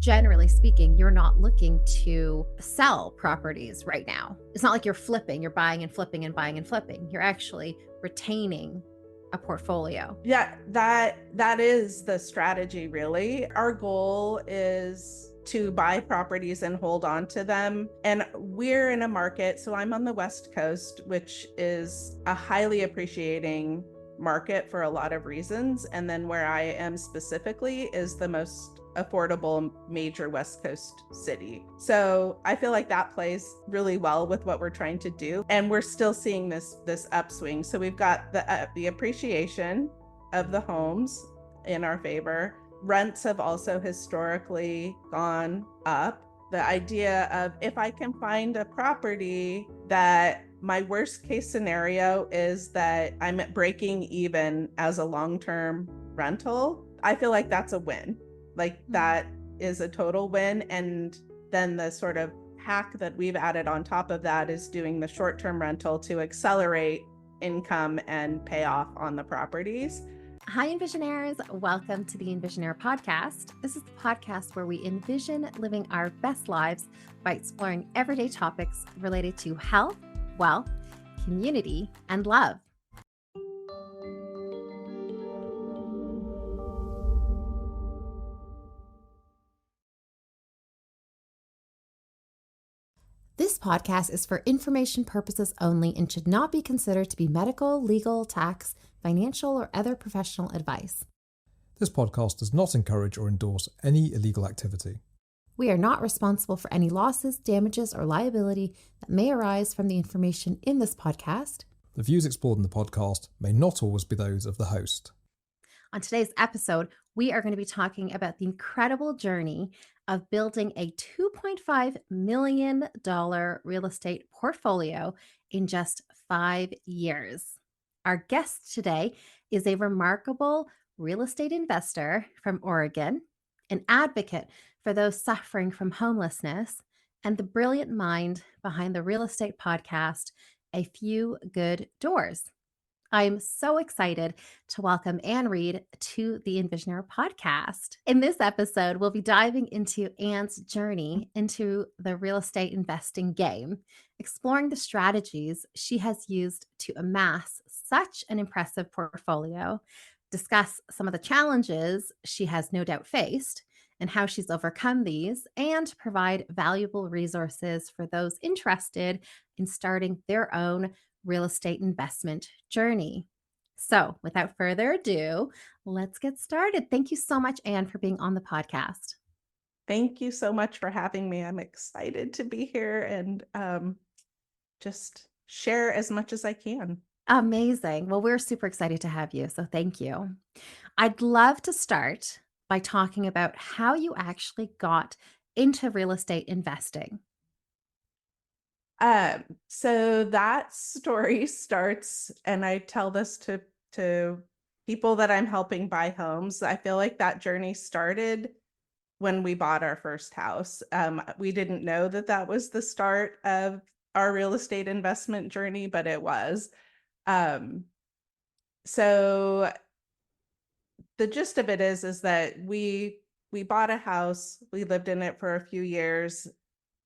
generally speaking, you're not looking to sell properties right now. It's not like you're flipping, you're buying and flipping and buying and flipping. You're actually retaining a portfolio. Yeah, that is the strategy, really. Our goal is to buy properties and hold on to them. And we're in a market, so I'm on the West Coast, which is a highly appreciating market for a lot of reasons. And then where I am specifically is the most affordable major West Coast city. So I feel like that plays really well with what we're trying to do. And we're still seeing this upswing. So we've got the appreciation of the homes in our favor. Rents have also historically gone up. The idea of, if I can find a property that my worst case scenario is that I'm at breaking even as a long-term rental, I feel like that's a win. Like that is a total win. And then the sort of hack that we've added on top of that is doing the short-term rental to accelerate income and pay off on the properties. Hi, EnvisionAirs. Welcome to the EnvisionAir Podcast. This is the podcast where we envision living our best lives by exploring everyday topics related to health, wealth, community, and love. This podcast is for information purposes only and should not be considered to be medical, legal, tax, financial, or other professional advice. This podcast does not encourage or endorse any illegal activity. We are not responsible for any losses, damages, or liability that may arise from the information in this podcast. The views explored in the podcast may not always be those of the host. On today's episode, we are going to be talking about the incredible journey of building a $2.5 million real estate portfolio in just 5 years. Our guest today is a remarkable real estate investor from Oregon, an advocate for those suffering from homelessness, and the brilliant mind behind the real estate podcast, A Few Good Doors. I'm so excited to welcome Anne Reed to the EnvisionAir Podcast. In this episode, we'll be diving into Anne's journey into the real estate investing game, exploring the strategies she has used to amass such an impressive portfolio, discuss some of the challenges she has no doubt faced and how she's overcome these, and provide valuable resources for those interested in starting their own real estate investment journey. So without further ado, let's get started. Thank you so much, Anne, for being on the podcast. Thank you so much for having me. I'm excited to be here and just share as much as I can. Amazing. Well, we're super excited to have you. So thank you. I'd love to start by talking about how you actually got into real estate investing. So that story starts, and I tell this to people that I'm helping buy homes. I feel like that journey started when we bought our first house. We didn't know that was the start of our real estate investment journey, but it was. So the gist of it is that we bought a house, we lived in it for a few years,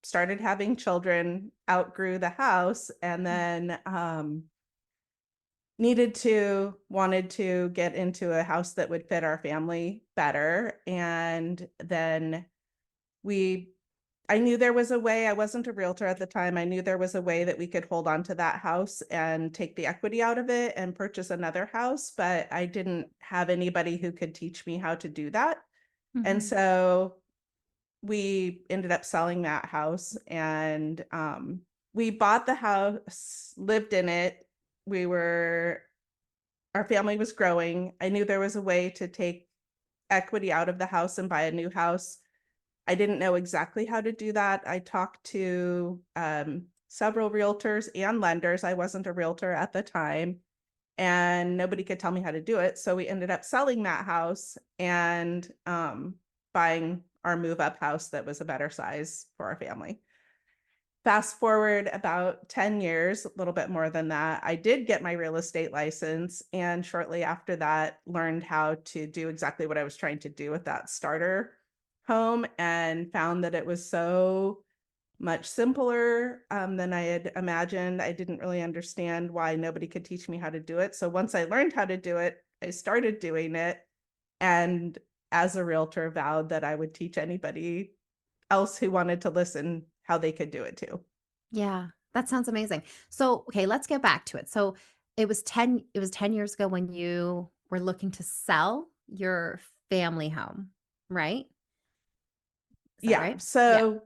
started having children, outgrew the house, and then wanted to get into a house that would fit our family better. And then I knew there was a way. I wasn't a realtor at the time. I knew there was a way that we could hold on to that house and take the equity out of it and purchase another house, but I didn't have anybody who could teach me how to do that. Mm-hmm. And so we ended up selling that house, and we bought the house, lived in it. Our family was growing. I knew there was a way to take equity out of the house and buy a new house. I didn't know exactly how to do that. I talked to several realtors and lenders. I wasn't a realtor at the time, and nobody could tell me how to do it. So we ended up selling that house and buying our move-up house that was a better size for our family. Fast forward about 10 years, a little bit more than that, I did get my real estate license, and shortly after that learned how to do exactly what I was trying to do with that starter home and found that it was so much simpler than I had imagined. I didn't really understand why nobody could teach me how to do it. So once I learned how to do it, I started doing it. And as a realtor, vowed that I would teach anybody else who wanted to listen how they could do it too. Yeah, that sounds amazing. So, okay, let's get back to it. So, it was 10 years ago when you were looking to sell your family home, right? Is that Yeah. right? Yeah. So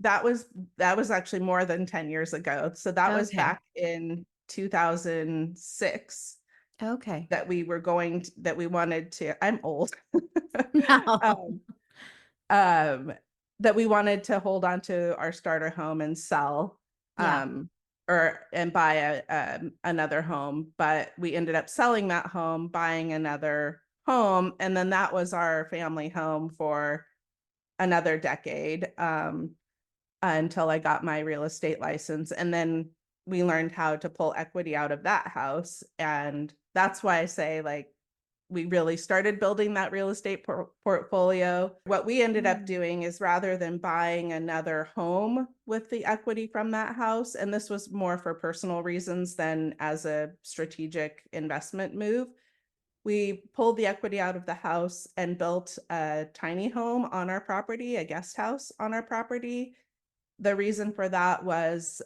that was actually more than 10 years ago. So that was Okay. back in 2006 Okay. that we wanted to, I'm old. No. um, um, that we wanted to hold on to our starter home and sell, Yeah. and buy another home, but we ended up selling that home, buying another home, and then that was our family home for another decade, until I got my real estate license. And then we learned how to pull equity out of that house. And that's why I say, like, we really started building that real estate portfolio. What we ended up Mm. doing is, rather than buying another home with the equity from that house, and this was more for personal reasons than as a strategic investment move, we pulled the equity out of the house and built a tiny home on our property, a guest house on our property. The reason for that was,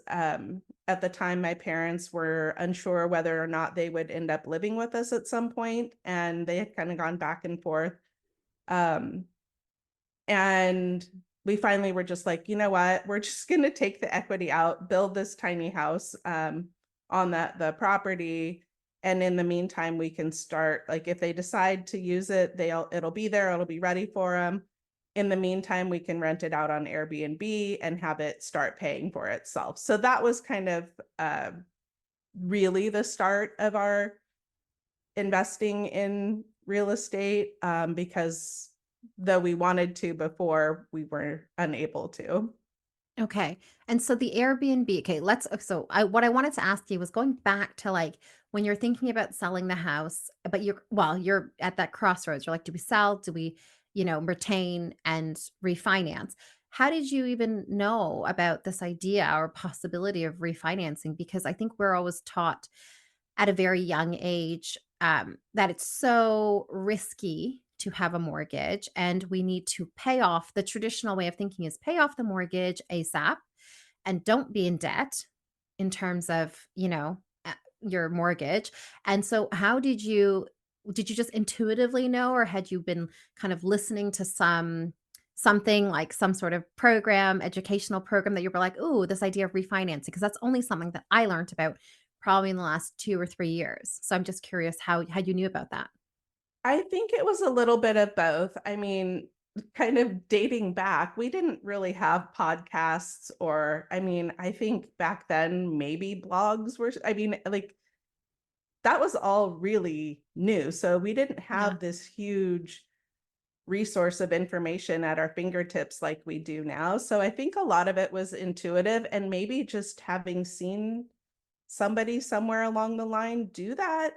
at the time, my parents were unsure whether or not they would end up living with us at some point, and they had kind of gone back and forth. Um, and we finally were just like, you know what, we're just going to take the equity out, build this tiny house, on the property. And in the meantime, we can start, like, if they decide to use it, it'll be there, it'll be ready for them. In the meantime, we can rent it out on Airbnb and have it start paying for itself. So that was kind of, really the start of our investing in real estate, because though we wanted to before, we were unable to. Okay. And so the Airbnb, okay, so what I wanted to ask you was going back to like when you're thinking about selling the house, but you're at that crossroads. You're like, do we sell? Do we, retain and refinance? How did you even know about this idea or possibility of refinancing? Because I think we're always taught at a very young age that it's so risky to have a mortgage and we need to pay off. The traditional way of thinking is pay off the mortgage ASAP and don't be in debt in terms of, your mortgage. And so how did you just intuitively know, or had you been kind of listening to something like some sort of educational program that you were like, "Ooh, this idea of refinancing," because that's only something that I learned about probably in the last 2 or 3 years. So I'm just curious how you knew about that. I think it was a little bit of both. I mean, kind of dating back, we didn't really have podcasts, or, I mean, I think back then maybe blogs were, I mean, like, that was all really new. So we didn't Yeah. have this huge resource of information at our fingertips like we do now. So I think a lot of it was intuitive, and maybe just having seen somebody somewhere along the line do that.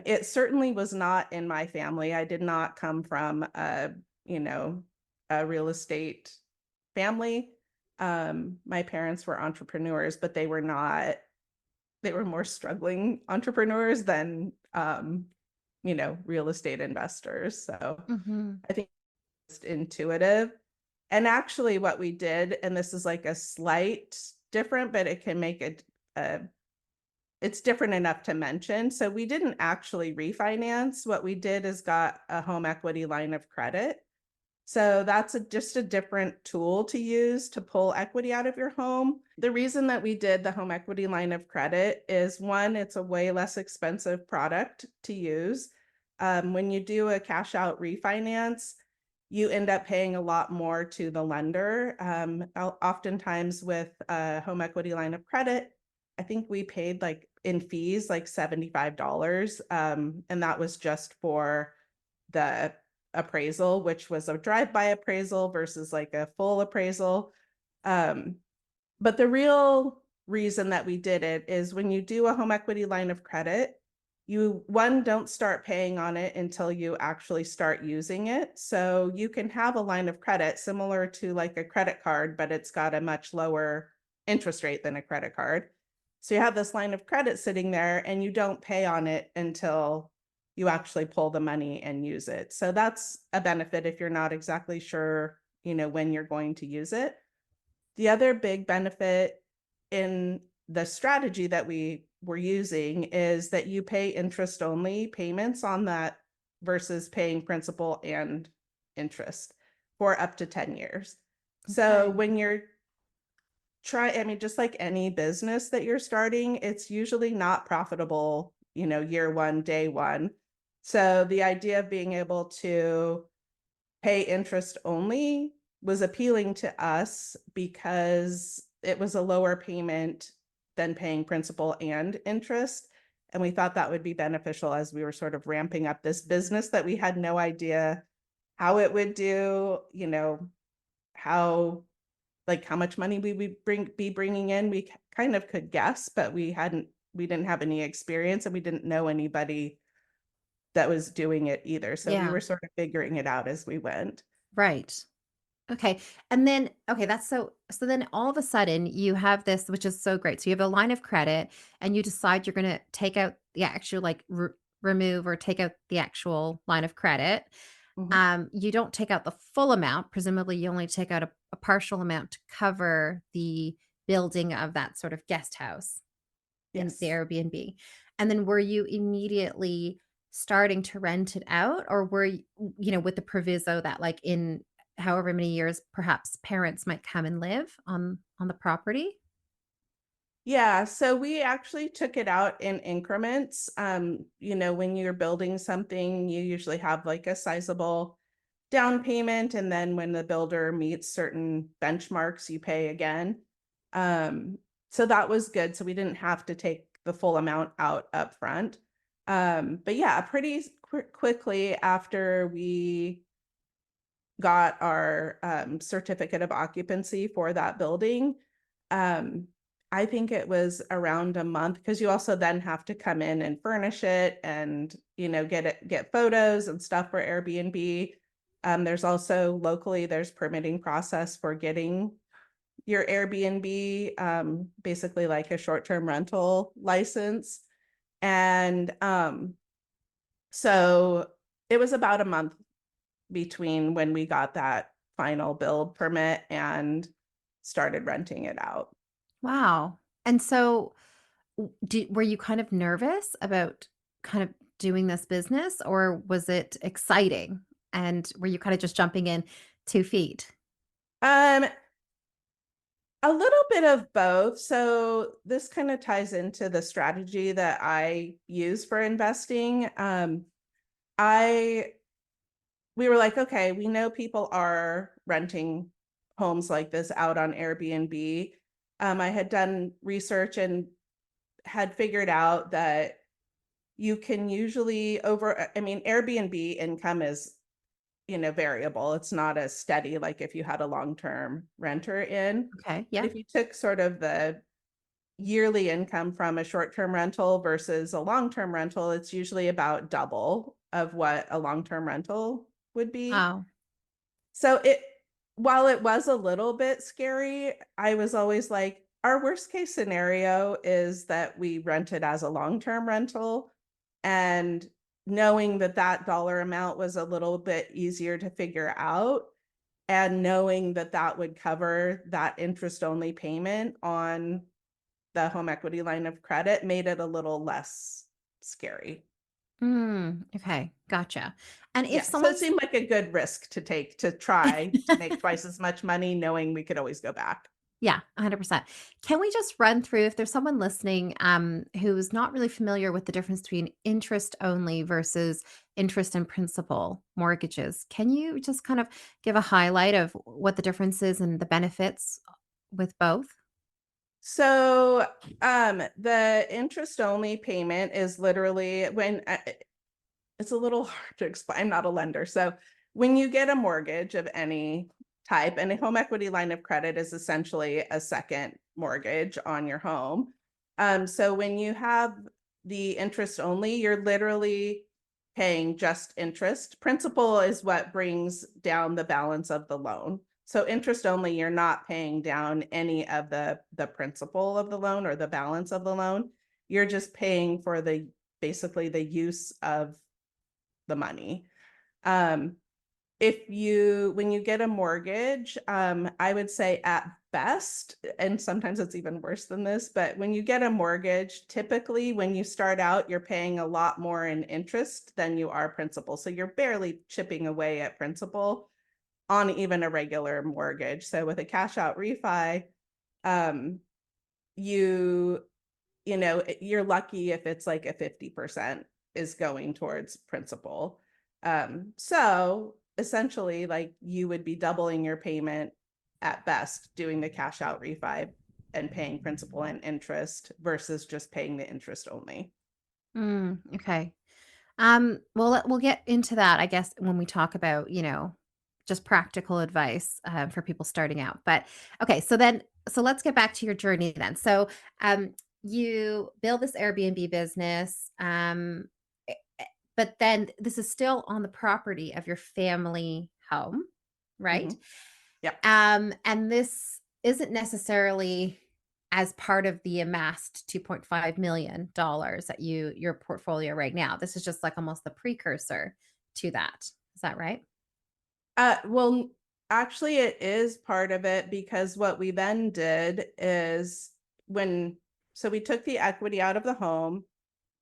It certainly was not in my family. I did not come from you know, a real estate family. My parents were entrepreneurs, but they were more struggling entrepreneurs than, real estate investors. So Mhm. I think it's intuitive. And actually what we did, and this is like a slight different, but it can make it, it's different enough to mention. So we didn't actually refinance. What we did is got a home equity line of credit. So that's just a different tool to use to pull equity out of your home. The reason that we did the home equity line of credit is, one, it's a way less expensive product to use. When you do a cash out refinance, you end up paying a lot more to the lender. Oftentimes with a home equity line of credit, I think we paid, like, in fees, like $75. And that was just for the appraisal, which was a drive-by appraisal versus like a full appraisal. Um, but the real reason that we did it is, when you do a home equity line of credit, you, one, don't start paying on it until you actually start using it. So you can have a line of credit similar to like a credit card, but it's got a much lower interest rate than a credit card. So you have this line of credit sitting there and you don't pay on it until you actually pull the money and use it. So that's a benefit if you're not exactly sure, when you're going to use it. The other big benefit in the strategy that we were using is that you pay interest only payments on that versus paying principal and interest for up to 10 years. So Okay. when you're just like any business that you're starting, it's usually not profitable, year one, day one. So the idea of being able to pay interest only was appealing to us because it was a lower payment than paying principal and interest. And we thought that would be beneficial as we were sort of ramping up this business that we had no idea how it would do, how much money we would be bringing in. We kind of could guess, but we didn't have any experience and we didn't know anybody that was doing it either. So we Yeah. were sort of figuring it out as we went. Right. Okay. And then, okay, that's so then all of a sudden you have this, which is so great. So you have a line of credit and you decide you're going to take out the actual, like, remove or take out the actual line of credit. Mhm. You don't take out the full amount. Presumably you only take out a partial amount to cover the building of that sort of guest house in the Yes. Airbnb. And then were you immediately starting to rent it out, or were with the proviso that, like, in however many years perhaps parents might come and live on the property? Yeah, so we actually took it out in increments. When you're building something, you usually have like a sizable down payment, and then when the builder meets certain benchmarks, you pay again. So that was good. So we didn't have to take the full amount out up front. But yeah, pretty quickly after we got our certificate of occupancy for that building, um, I think it was around a month, because you also then have to come in and furnish it and, get photos and stuff for Airbnb. There's also locally, there's permitting process for getting your Airbnb, basically like a short-term rental license. And so it was about a month between when we got that final build permit and started renting it out. Wow. And so were you kind of nervous about kind of doing this business, or was it exciting? And were you kind of just jumping in 2 feet? Um, a little bit of both. So this kind of ties into the strategy that I use for investing. I we were like, okay, we know people are renting homes like this out on Airbnb. I had done research and had figured out that you can usually Airbnb income is, variable. It's not as steady like if you had a long-term renter in. Okay. But Yeah. if you took sort of the yearly income from a short-term rental versus a long-term rental, it's usually about double of what a long-term rental would be. Wow. So while it was a little bit scary, I was always like, our worst case scenario is that we rent it as a long-term rental, and knowing that that dollar amount was a little bit easier to figure out, and knowing that that would cover that interest only payment on the home equity line of credit made it a little less scary. Okay, gotcha. And if Yeah, so it someone's seemed like a good risk to take, to try to make twice as much money knowing we could always go back. Yeah, 100%. Can we just run through, if there's someone listening, who's not really familiar with the difference between interest only versus interest and principal mortgages? Can you just kind of give a highlight of what the difference is and the benefits with both? So, the interest only payment is literally it's a little hard to explain. I'm not a lender. So, when you get a mortgage of any type, and a home equity line of credit is essentially a second mortgage on your home. So when you have the interest only, you're literally paying just interest. Principal is what brings down the balance of the loan. So interest only, you're not paying down any of the principal of the loan or the balance of the loan. You're just paying for basically the use of the money. When you get a mortgage, I would say at best, and sometimes it's even worse than this, but when you get a mortgage, typically when you start out, you're paying a lot more in interest than you are principal. So you're barely chipping away at principal on even a regular mortgage. So with a cash out refi, you know, you're lucky if it's like a 50% is going towards principal. So essentially, like, you would be doubling your payment at best doing the cash out refi and paying principal and interest versus just paying the interest only. Okay. Well, we'll get into that, I guess, when we talk about, just practical advice for people starting out. But okay, so let's get back to your journey then. So, you build this Airbnb business, eh, but then this is still on the property of your family home, right? Mhm. Yeah. And this isn't necessarily as part of the amassed $2.5 million that your portfolio right now. This is just like almost the precursor to that. Is that right? Well, actually, it is part of it, because what we then did is so we took the equity out of the home,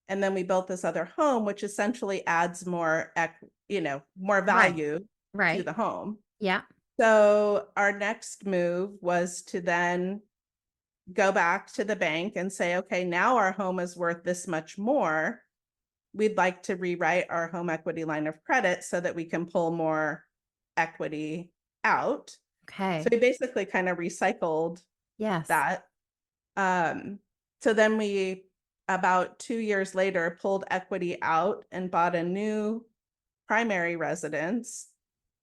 and then we built this other home, which essentially adds more more Right. value to Right. the home. Yeah. So our next move was to then go back to the bank and say, okay, now our home is worth this much more. We'd like to rewrite our home equity line of credit so that we can pull more equity out. So Okay. we basically kind of recycled Yes. that. So then we, about 2 years later, pulled equity out and bought a new primary residence.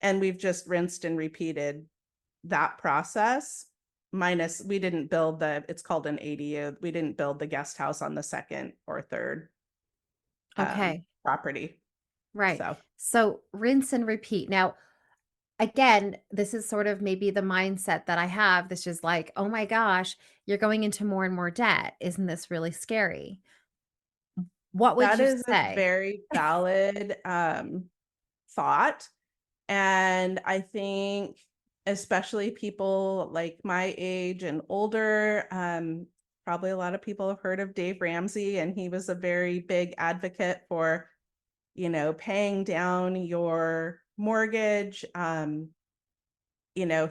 And we've just rinsed and repeated that process. Minus, we didn't build it's called an ADU. We didn't build the guest house on the second or third Okay. property. Right. So So rinse and repeat. Now, again, this is sort of maybe the mindset that I have. This is like, oh my gosh, you're going into more and more debt. Isn't this really scary? What would that you is a say? very valid thought. And I think especially people like my age and older, probably a lot of people have heard of Dave Ramsey, and he was a very big advocate for, paying down your mortgage.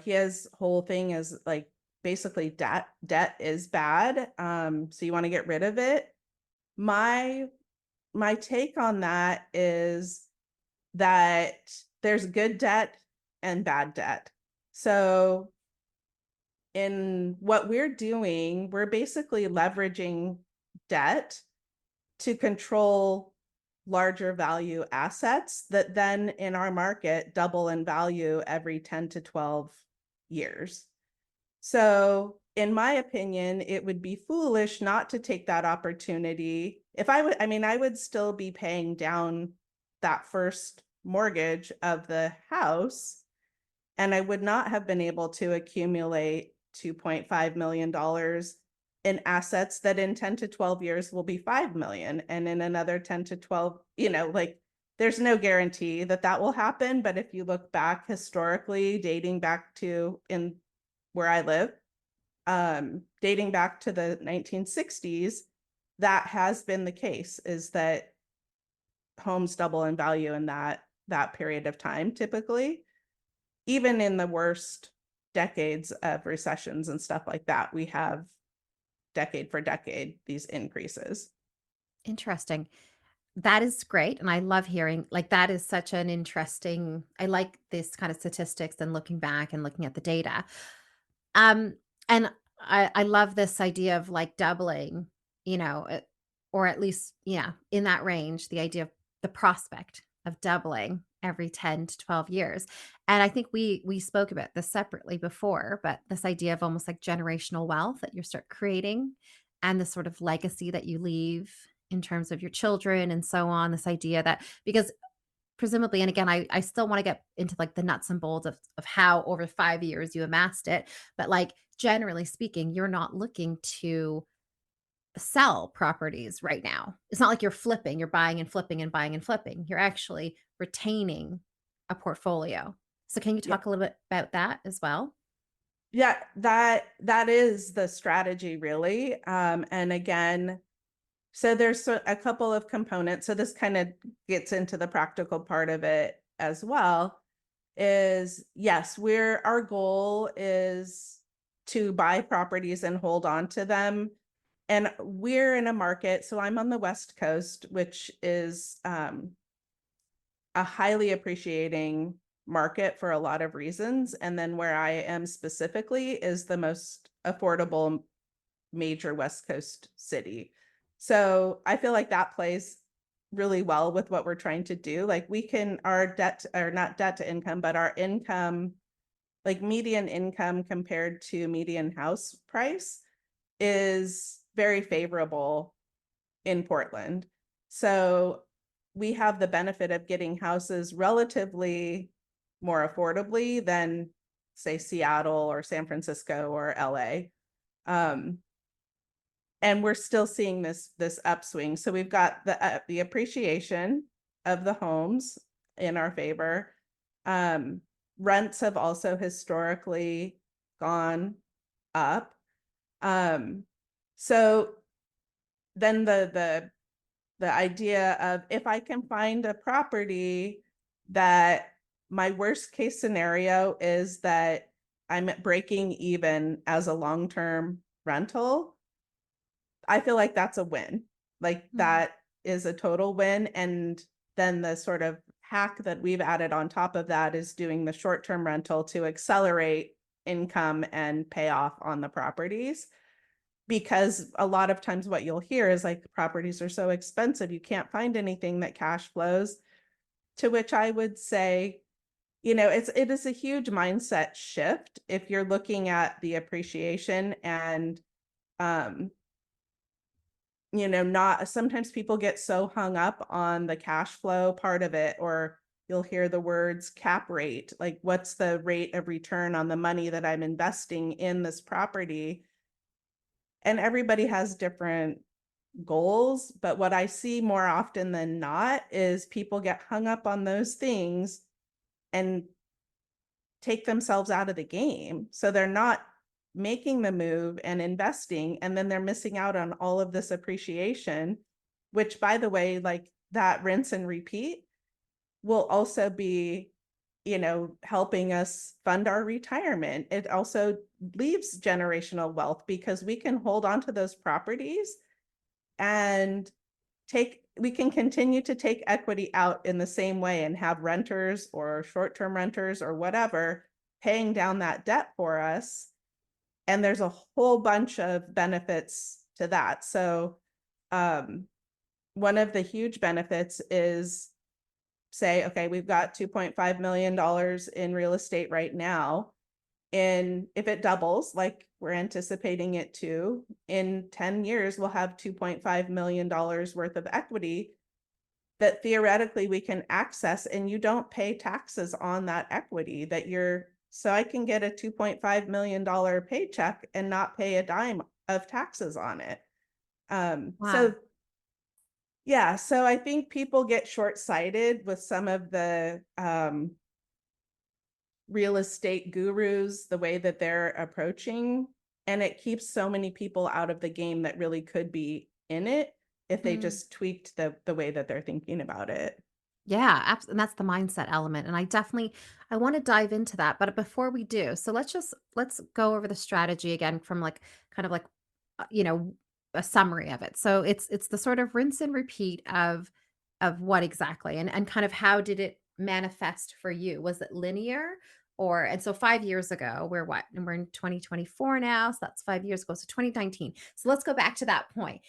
His whole thing is like, basically debt is bad. So you want to get rid of it. My take on that is that there's good debt and bad debt. So in what we're doing, we're basically leveraging debt to control larger value assets that then in our market double in value every 10 to 12 years. So in my opinion, it would be foolish not to take that opportunity. I would still be paying down that first mortgage of the house, and I would not have been able to accumulate $2.5 million in assets that in 10 to 12 years will be 5 million. And in another 10 to 12, like, there's no guarantee that that will happen. But if you look back historically, dating back to in where I live, dating back to the 1960s, that has been the case, is that homes double in value in that period of time, typically. Even in the worst decades of recessions and stuff like that, we have decade for decade these increases. Interesting. That is great. And I love hearing like that is such an interesting, I like this kind of statistics and looking back and looking at the data. Um, and I love this idea of like doubling, or at least, yeah, in that range, the idea of the prospect of doubling every 10 to 12 years. And I think we spoke about this separately before, but this idea of almost like generational wealth that you start creating and the sort of legacy that you leave in terms of your children and so on, this idea that because presumably, and again, I still want to get into like the nuts and bolts of how over 5 years you amassed it, but like generally speaking, you're not looking to sell properties right now. It's not like you're flipping, you're buying and flipping and buying and flipping. You're actually retaining a portfolio. So can you Yeah. talk a little bit about that as well? Yeah, that is the strategy really. And again, so there's a couple of components. So this kind of gets into the practical part of it as well. Is yes, our goal is to buy properties and hold on to them. And we're in a market. So I'm on the West Coast, which is a highly appreciating market for a lot of reasons. And then where I am specifically is the most affordable major West Coast city. So I feel like that plays really well with what we're trying to do. Like our debt, or not debt to income, but our income, like median income compared to median house price is very favorable in Portland. So we have the benefit of getting houses relatively more affordably than, say, Seattle or San Francisco or LA. And we're still seeing this upswing. So we've got the appreciation of the homes in our favor. Rents have also historically gone up. So then the idea of, if I can find a property that my worst case scenario is that I'm breaking even as a long-term rental, I feel like that's a win. Like that is a total win. And then the sort of hack that we've added on top of that is doing the short-term rental to accelerate income and pay off on the properties. Because a lot of times what you'll hear is like, properties are so expensive, you can't find anything that cash flows. To which I would say, it is a huge mindset shift if you're looking at the appreciation and not, sometimes people get so hung up on the cash flow part of it, or you'll hear the words cap rate, like what's the rate of return on the money that I'm investing in this property? And everybody has different goals, but what I see more often than not is people get hung up on those things and take themselves out of the game. So they're not making the move and investing, and then they're missing out on all of this appreciation, which, by the way, like that rinse and repeat will also be, helping us fund our retirement. It also leaves generational wealth because we can hold on to those properties and we can continue to take equity out in the same way and have renters or short-term renters or whatever paying down that debt for us. And there's a whole bunch of benefits to that. So one of the huge benefits is, say, okay, we've got $2.5 million in real estate right now. And if it doubles, like we're anticipating it to, in 10 years, we'll have $2.5 million worth of equity that theoretically we can access, and you don't pay taxes on that equity so I can get a $2.5 million paycheck and not pay a dime of taxes on it. Wow. So I think people get short-sighted with some of the real estate gurus, the way that they're approaching, and it keeps so many people out of the game that really could be in it if they just tweaked the way that they're thinking about it. Yeah, absolutely. And that's the mindset element. And I want to dive into that. But before we do, so let's go over the strategy again from like kind of like, uh, you know, a summary of it. So it's the sort of rinse and repeat of what exactly, and kind of how did it manifest for you? Was it linear? And so 5 years ago, and we're in 2024 now. So that's 5 years ago. So 2019. So let's go back to that point.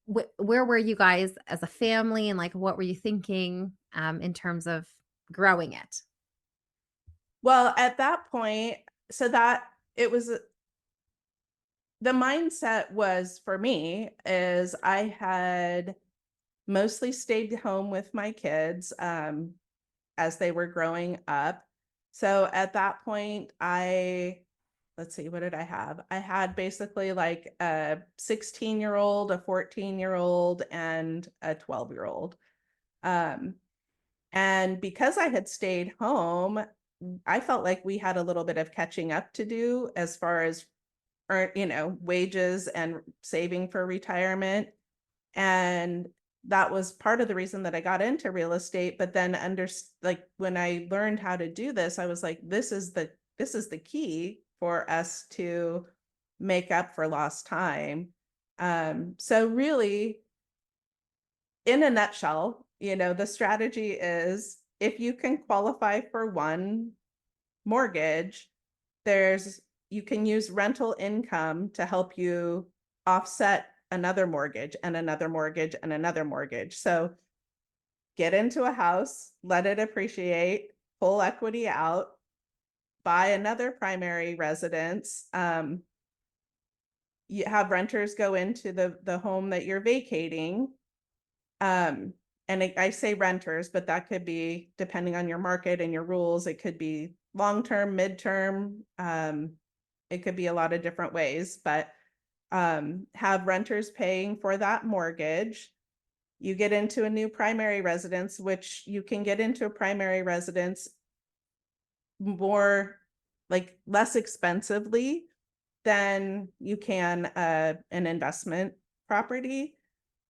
Where were you guys as a family, and like what were you thinking in terms of growing it? Well, at that point, so that it was the mindset was, for me, is I had mostly stayed home with my kids as they were growing up. So at that point, let's see, what did I have? I had basically like a 16-year-old, a 14-year-old, and a 12-year-old. Um, and because I had stayed home, I felt like we had a little bit of catching up to do as far as wages and saving for retirement. And that was part of the reason that I got into real estate. But then when I learned how to do this, I was like, this is the key for us to make up for lost time. So really, in a nutshell, the strategy is if you can qualify for one mortgage, you can use rental income to help you offset another mortgage and another mortgage and another mortgage. So get into a house, let it appreciate, pull equity out, buy another primary residence. You have renters go into the home that you're vacating. And I say renters, but that could be, depending on your market and your rules, it could be long-term, midterm. It could be a lot of different ways, but have renters paying for that mortgage. You get into a new primary residence, which you can get into a primary residence more, like less expensively than you can an investment property,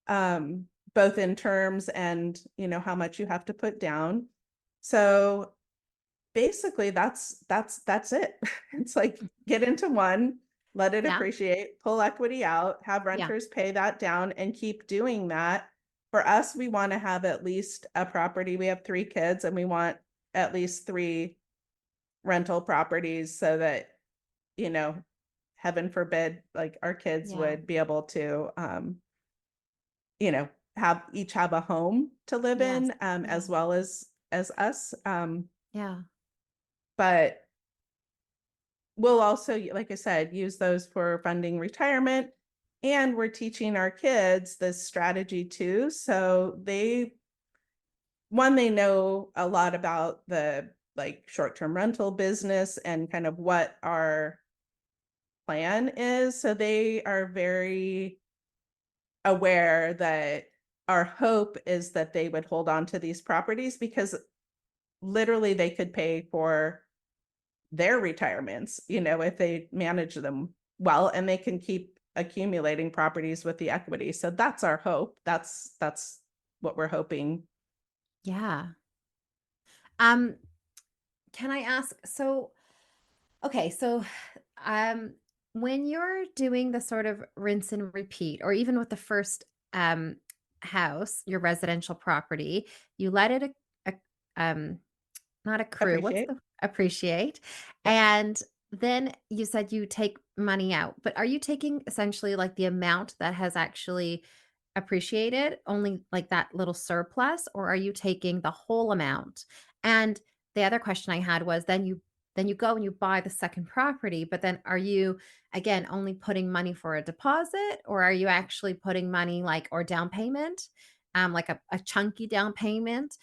both in terms and how much you have to put down. So basically that's it. It's like get into one, let it Yeah. appreciate, pull equity out, have Yeah. renters pay that down, and keep doing that. For us, we want to have at least a property. We have 3 kids and we want at least 3 rental properties so that, heaven forbid, like our kids Yeah. would be able to, have a home to live Yes. in, as well as us. Yeah. But we'll also, like I said, use those for funding retirement. And we're teaching our kids this strategy too. So they know a lot about the like short-term rental business and kind of what our plan is. So they are very aware that our hope is that they would hold on to these properties because literally they could pay for their retirements, if they manage them well, and they can keep accumulating properties with the equity. So that's our hope. That's what we're hoping. Yeah. Can I ask, okay, um when you're doing the sort of rinse and repeat, or even with the first um house, your residential property, you let it um not accrue, what's Appreciate. the appreciate, Yep. and then you said you take money out, but are you taking essentially like the amount that has actually appreciated, only like that little surplus, or are you taking the whole amount? And the other question I had was then you go and you buy the second property, but then are you again only putting money for a deposit, or are you actually putting money like or down payment, like a chunky down payment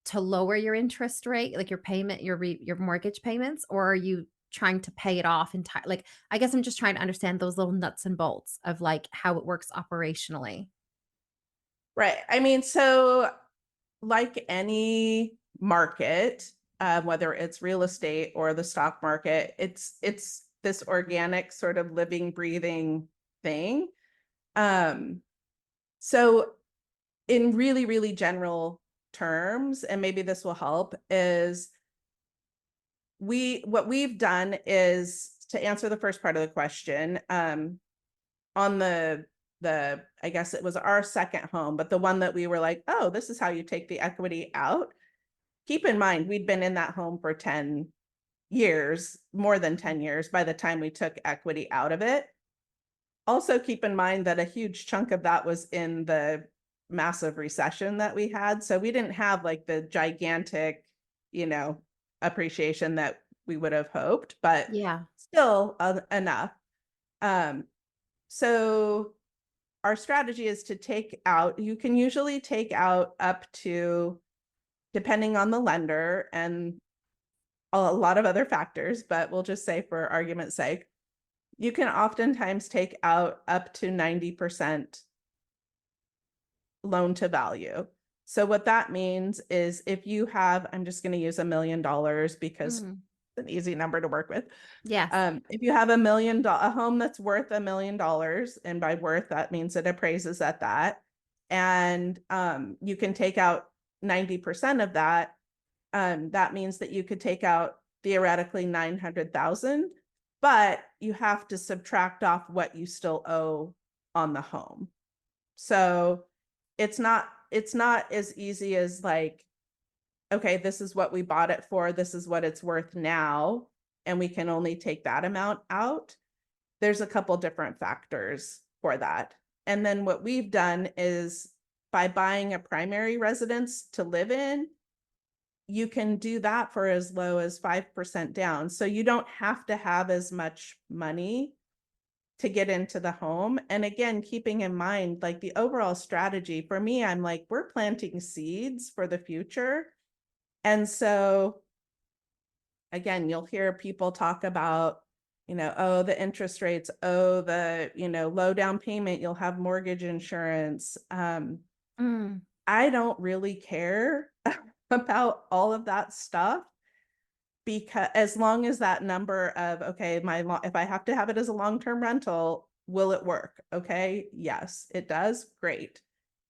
to lower your interest rate, like your payment, your mortgage payments, or are you trying to pay it off entirely? Like, I guess I'm just trying to understand those little nuts and bolts of like how it works operationally. Right. I mean, so like any market, whether it's real estate or the stock market, it's this organic sort of living, breathing thing. So in really, really general terms, and maybe this will help, is what we've done is to answer the first part of the question, on I guess it was our second home, but the one that we were like, oh, this is how you take the equity out. Keep in mind, we'd been in that home for 10 years, more than 10 years by the time we took equity out of it. Also keep in mind that a huge chunk of that was in the massive recession that we had. So we didn't have like the gigantic, appreciation that we would have hoped, but Yeah. still enough. So our strategy is to take out, you can usually take out up to, depending on the lender and a lot of other factors, but we'll just say for argument's sake, you can oftentimes take out up to 90% loan to value. So what that means is if you have, I'm just going to use $1 million because Mm. it's an easy number to work with. Yes. If you have a home that's worth $1 million, and by worth, that means it appraises at that. And you can take out 90% of that. That means that you could take out theoretically 900,000, but you have to subtract off what you still owe on the home. So it's not as easy as like, okay, this is what we bought it for, this is what it's worth now, and we can only take that amount out. There's a couple different factors for that. And then what we've done is by buying a primary residence to live in, you can do that for as low as 5% down. So you don't have to have as much money to get into the home. And again, keeping in mind, like the overall strategy for me, I'm like, we're planting seeds for the future. And so again, you'll hear people talk about, oh, the interest rates, oh, the, low down payment, you'll have mortgage insurance. I don't really care about all of that stuff, because as long as that number of, okay, if I have to have it as a long-term rental, will it work? Okay, yes, it does. Great.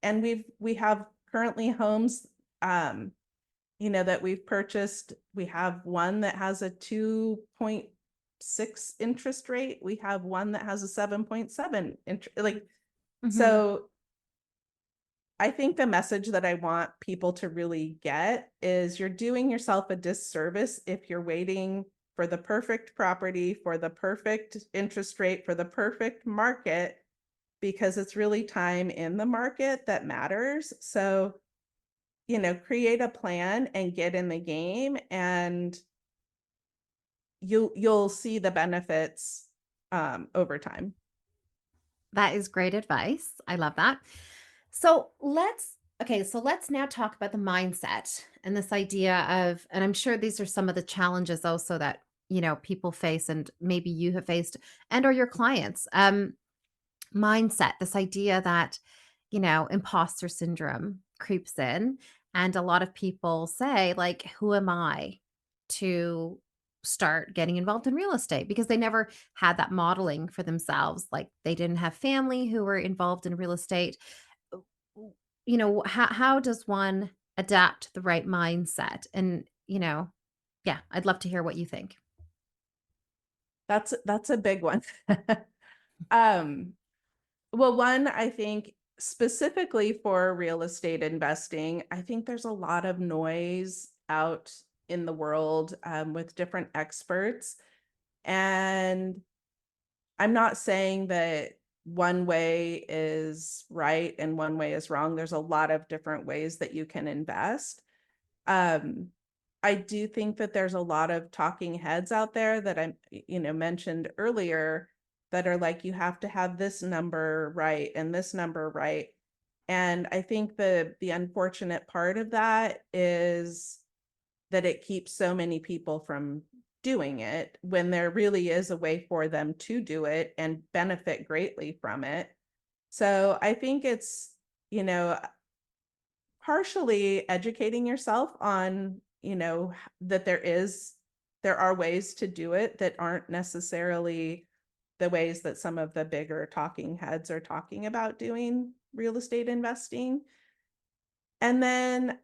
And we have currently homes, that we've purchased. We have one that has a 2.6 interest rate. We have one that has a 7.7 interest. So I think the message that I want people to really get is you're doing yourself a disservice if you're waiting for the perfect property, for the perfect interest rate, for the perfect market, because it's really time in the market that matters. So, create a plan and get in the game, and you'll see the benefits over time. That is great advice. I love that. So let's now talk about the mindset and this idea of, and I'm sure these are some of the challenges also that, people face and maybe you have faced and or your clients. Mindset, this idea that, imposter syndrome creeps in. And a lot of people say, like, who am I to start getting involved in real estate? Because they never had that modeling for themselves. Like they didn't have family who were involved in real estate. How does one adapt the right mindset? And, yeah, I'd love to hear what you think. That's a big one. Well, one, I think specifically for real estate investing, I think there's a lot of noise out in the world with different experts. And I'm not saying that one way is right and one way is wrong. There's a lot of different ways that you can invest. I do think that there's a lot of talking heads out there that I, mentioned earlier, that are like, you have to have this number right and this number right. And I think the unfortunate part of that is that it keeps so many people from doing it when there really is a way for them to do it and benefit greatly from it. So I think it's, partially educating yourself on, that there are ways to do it that aren't necessarily the ways that some of the bigger talking heads are talking about doing real estate investing. And then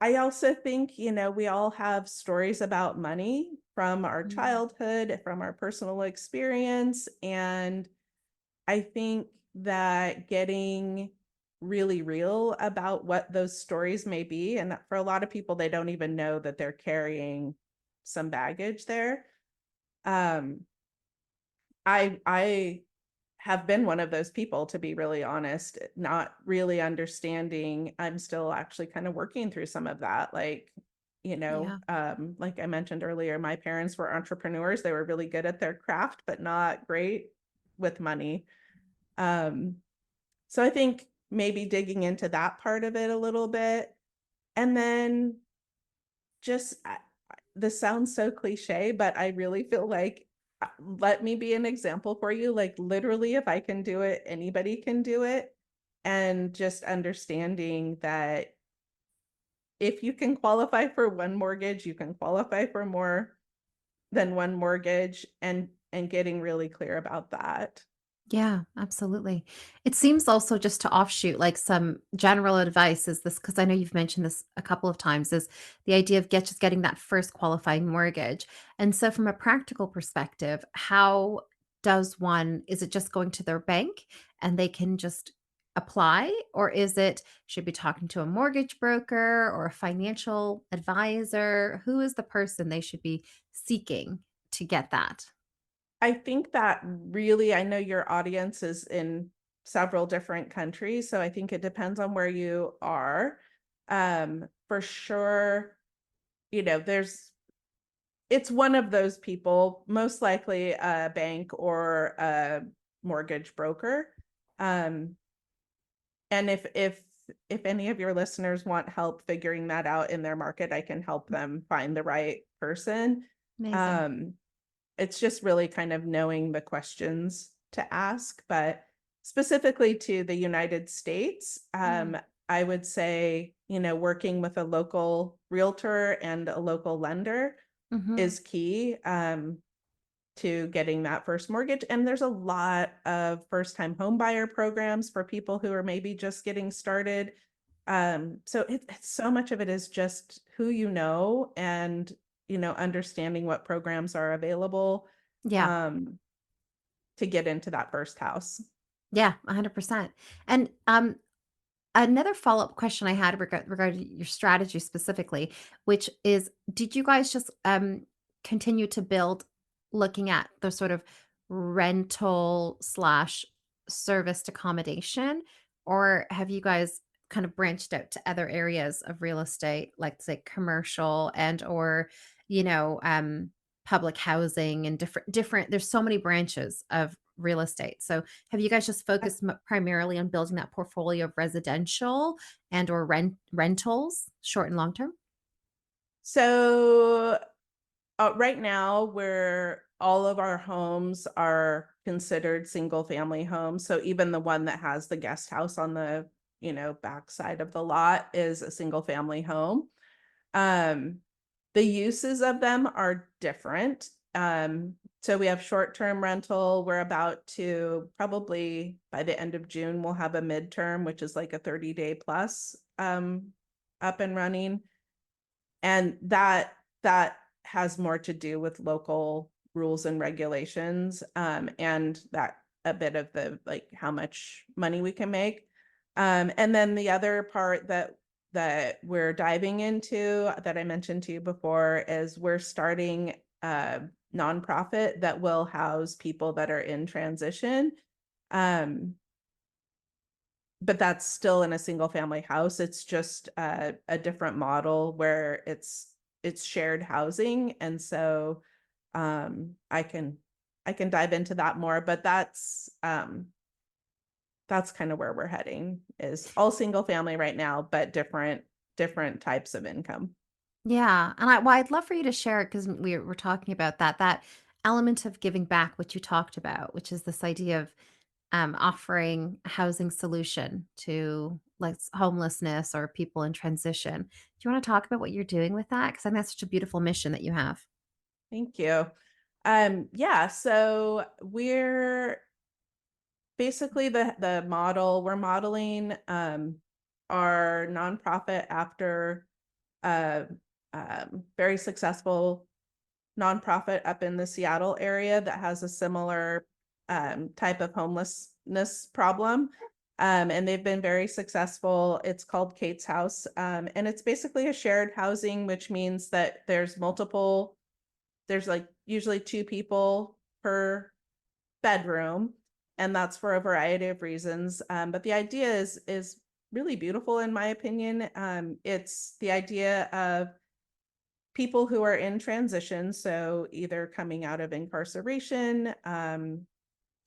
I also think, we all have stories about money from our childhood, from our personal experience. And I think that getting really real about what those stories may be, and for a lot of people, they don't even know that they're carrying some baggage there. I have been one of those people, to be really honest, not really understanding. I'm still actually kind of working through some of that. Like, like I mentioned earlier, my parents were entrepreneurs. They were really good at their craft, but not great with money. So I think maybe digging into that part of it a little bit. And then just, this sounds so cliche, but I really feel like, let me be an example for you. Like, literally, if I can do it, anybody can do it. And just understanding that if you can qualify for one mortgage, you can qualify for more than one mortgage, and getting really clear about that. Yeah, absolutely. It seems also just to offshoot like some general advice is this because I know you've mentioned this a couple of times is the idea of just getting that first qualifying mortgage. And so from a practical perspective, how does one is it just going to their bank and they can just apply or is it should be talking to a mortgage broker or a financial advisor? Who is the person they should be seeking to get that? I think that really, I know your audience is in several different countries, so I think it depends on where you are. For sure, it's one of those people, most likely a bank or a mortgage broker. Um, and if any of your listeners want help figuring that out in their market, I can help them find the right person. Amazing. Um, it's just really kind of knowing the questions to ask, but specifically to the United States, Mm. I would say, working with a local realtor and a local lender Mhm. is key, to getting that first mortgage. And there's a lot of first-time home buyer programs for people who are maybe just getting started. So it's so much of it is just who and understanding what programs are available, Yeah. um, to get into that first house. Yeah, 100%. And, another follow-up question I had regarding your strategy specifically, which is, did you guys just, continue to build looking at the sort of rental/serviced slash serviced accommodation, or have you guys kind of branched out to other areas of real estate, like, say, commercial and or, you know, public housing and different there's so many branches of real estate. So have you guys just focused primarily on building that portfolio of residential and or rentals, short and long term? So right now, where all of our homes are considered single family homes. So even the one that has the guest house on the, back side of the lot is a single family home. Um, the uses of them are different. So we have short-term rental. We're about to probably by the end of June, we'll have a midterm, which is like a 30-day plus, up and running. And that has more to do with local rules and regulations, and that a bit of the like how much money we can make. And then the other part that we're diving into that I mentioned to you before is we're starting a nonprofit that will house people that are in transition. Um, but that's still in a single family house. It's just a different model where it's shared housing. And so I can dive into that more, but that's kind of where we're heading is all single family right now, but different types of income. Yeah, and I'd love for you to share it because we're talking about that element of giving back, which you talked about, which is this idea of offering a housing solution to like homelessness or people in transition. Do you want to talk about what you're doing with that? Because I think that's such a beautiful mission that you have. Thank you. Yeah, so we're basically the model we're modeling our nonprofit after a very successful nonprofit up in the Seattle area that has a similar type of homelessness problem. And they've been very successful. It's called Kate's House. And it's basically a shared housing, which means that there's like usually two people per bedroom, and that's for a variety of reasons. But the idea is really beautiful in my opinion. It's the idea of people who are in transition, so either coming out of incarceration,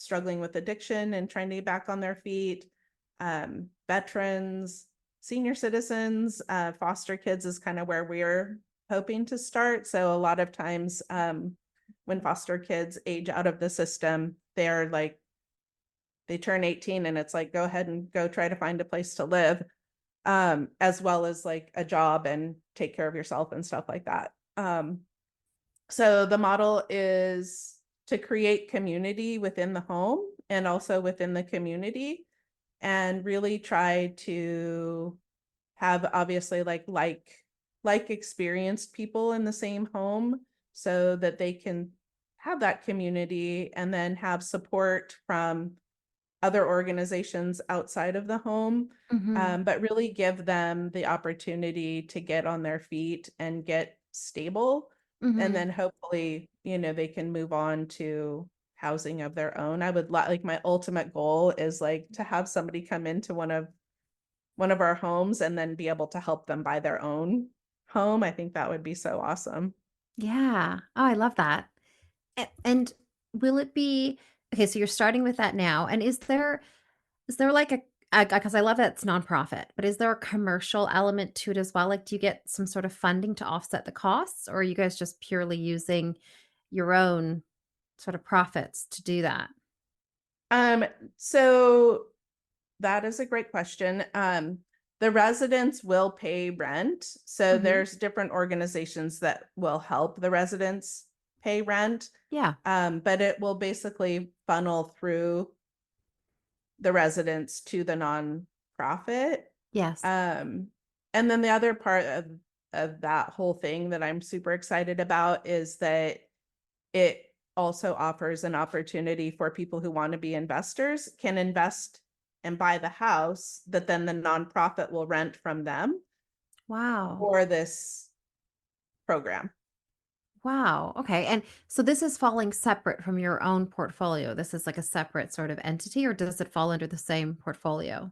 struggling with addiction and trying to get back on their feet, veterans, senior citizens, foster kids is kind of where we're hoping to start. So a lot of times when foster kids age out of the system, they're like, they turn 18 and it's like, go ahead and go try to find a place to live, as well as like a job and take care of yourself and stuff like that. So the model is to create community within the home and also within the community, and really try to have obviously like experienced people in the same home so that they can have that community and then have support from other organizations outside of the home, Mhm. but really give them the opportunity to get on their feet and get stable. And Mhm. then hopefully, they can move on to housing of their own. I would like my ultimate goal is like to have somebody come into one of our homes and then be able to help them buy their own home. I think that would be so awesome. Yeah. Oh, I love that. And will it be okay, so you're starting with that now, and is there like a because I love that it's nonprofit, but is there a commercial element to it as well? Like, do you get some sort of funding to offset the costs, or are you guys just purely using your own sort of profits to do that? Um, so that is a great question. The residents will pay rent. So Mhm. there's different organizations that will help the residents pay rent. Yeah. But it will basically funnel through the residents to the nonprofit. Yes. Um, and then the other part of that whole thing that I'm super excited about is that it also offers an opportunity for people who want to be investors can invest and buy the house that then the nonprofit will rent from them Wow. for this program. Wow. Okay. And so this is falling separate from your own portfolio. This is like a separate sort of entity, or does it fall under the same portfolio?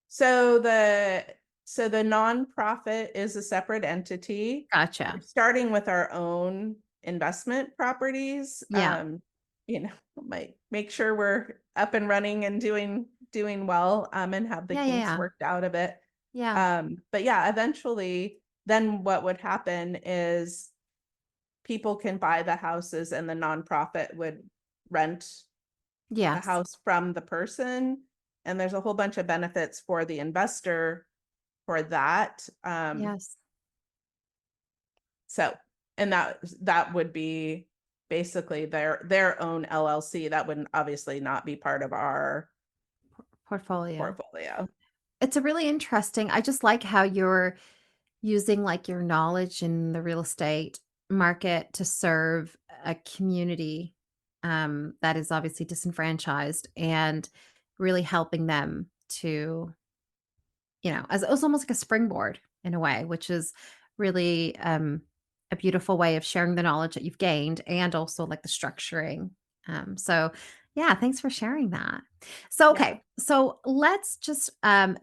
So the nonprofit is a separate entity. We're Gotcha. starting with our own investment properties. Yeah. Might make sure we're up and running and doing well, and have the Yeah. Yeah. kinks Yeah. worked out of it. Yeah. But yeah, eventually, then what would happen is people can buy the houses and the nonprofit would rent the Yes. house from the person. And there's a whole bunch of benefits for the investor for that. Yes. So, and that would be basically their own LLC. That would obviously not be part of our Portfolio. portfolio. It's a really interesting I just like how you're using, like, your knowledge in the real estate market to serve a community, that is obviously disenfranchised and really helping them to, as it was almost like a springboard in a way, which is really, a beautiful way of sharing the knowledge that you've gained and also, like, the structuring. So, yeah, thanks for sharing that. So, Yeah. okay, so let's just,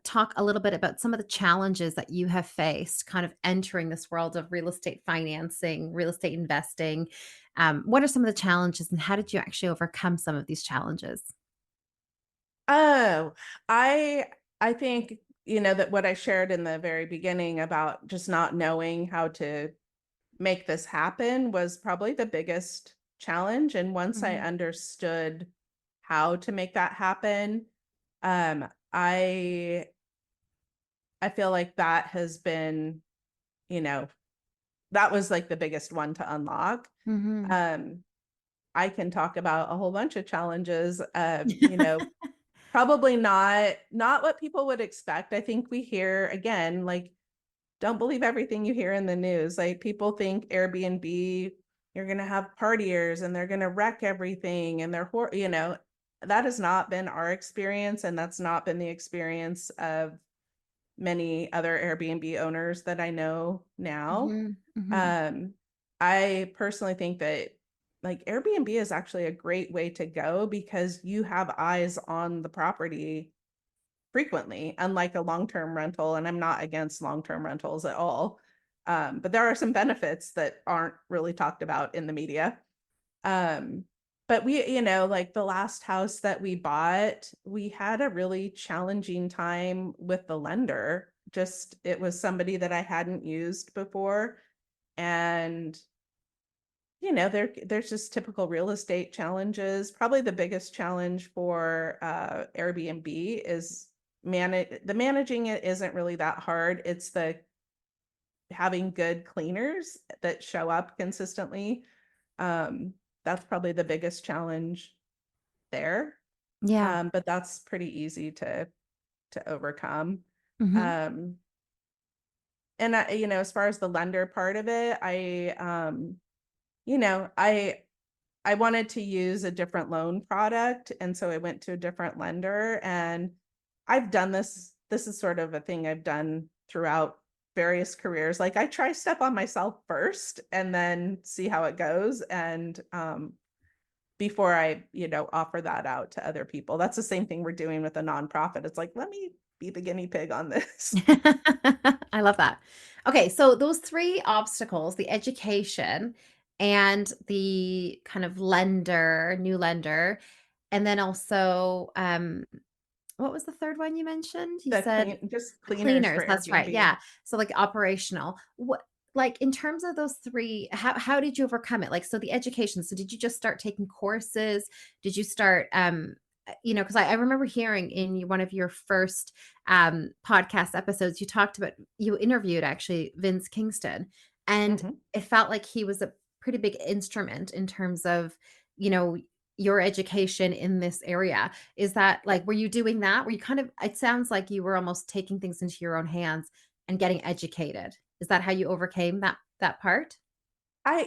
talk a little bit about some of the challenges that you have faced kind of entering this world of real estate financing, real estate investing. What are some of the challenges, and how did you actually overcome some of these challenges? Oh, I think, that what I shared in the very beginning about just not knowing how to make this happen was probably the biggest challenge. And once I Mhm. understood how to make that happen, um, I I feel like that has been, you know, that was like the biggest one to unlock. Mhm. Um, I can talk about a whole bunch of challenges, probably not what people would expect. I think we hear again, like, don't believe everything you hear in the news. Like, people think Airbnb, you're gonna have partiers and they're gonna wreck everything and that has not been our experience, and that's not been the experience of many other Airbnb owners that I know now. Mhm. Mhm. Um, I personally think that like Airbnb is actually a great way to go because you have eyes on the property frequently, unlike a long-term rental. And I'm not against long-term rentals at all. But there are some benefits that aren't really talked about in the media. Um, but we, like the last house that we bought, we had a really challenging time with the lender. Just, it was somebody that I hadn't used before. And, there's just typical real estate challenges. Probably the biggest challenge for Airbnb is managing it isn't really that hard. It's the having good cleaners that show up consistently. That's probably the biggest challenge there. Yeah. But that's pretty easy to overcome. Hmm. Um, and as far as the lender part of it, I wanted to use a different loan product, and so I went to a different lender. And I've done this. This is sort of a thing I've done throughout various careers. Like, I try stuff on myself first and then see how it goes. And before I, offer that out to other people. That's the same thing we're doing with a nonprofit. It's like, let me be the guinea pig on this. I love that. Okay, so those three obstacles, the education and the kind of new lender, and then also what was the third one you mentioned? You said Just the cleaners cleaners, for that's right. Airbnb. Yeah. So like operational. What like in terms of those three, how did you overcome it? Like so the education. So did you just start taking courses? Did you start because I remember hearing in one of your first podcast episodes, you talked about you interviewed actually Vince Kingston, and Mhm. it felt like he was a pretty big instrument in terms of, you know, your education in this area. Is that like, were you doing that? Were you kind of, it sounds like you were almost taking things into your own hands and getting educated. Is that how you overcame that part? I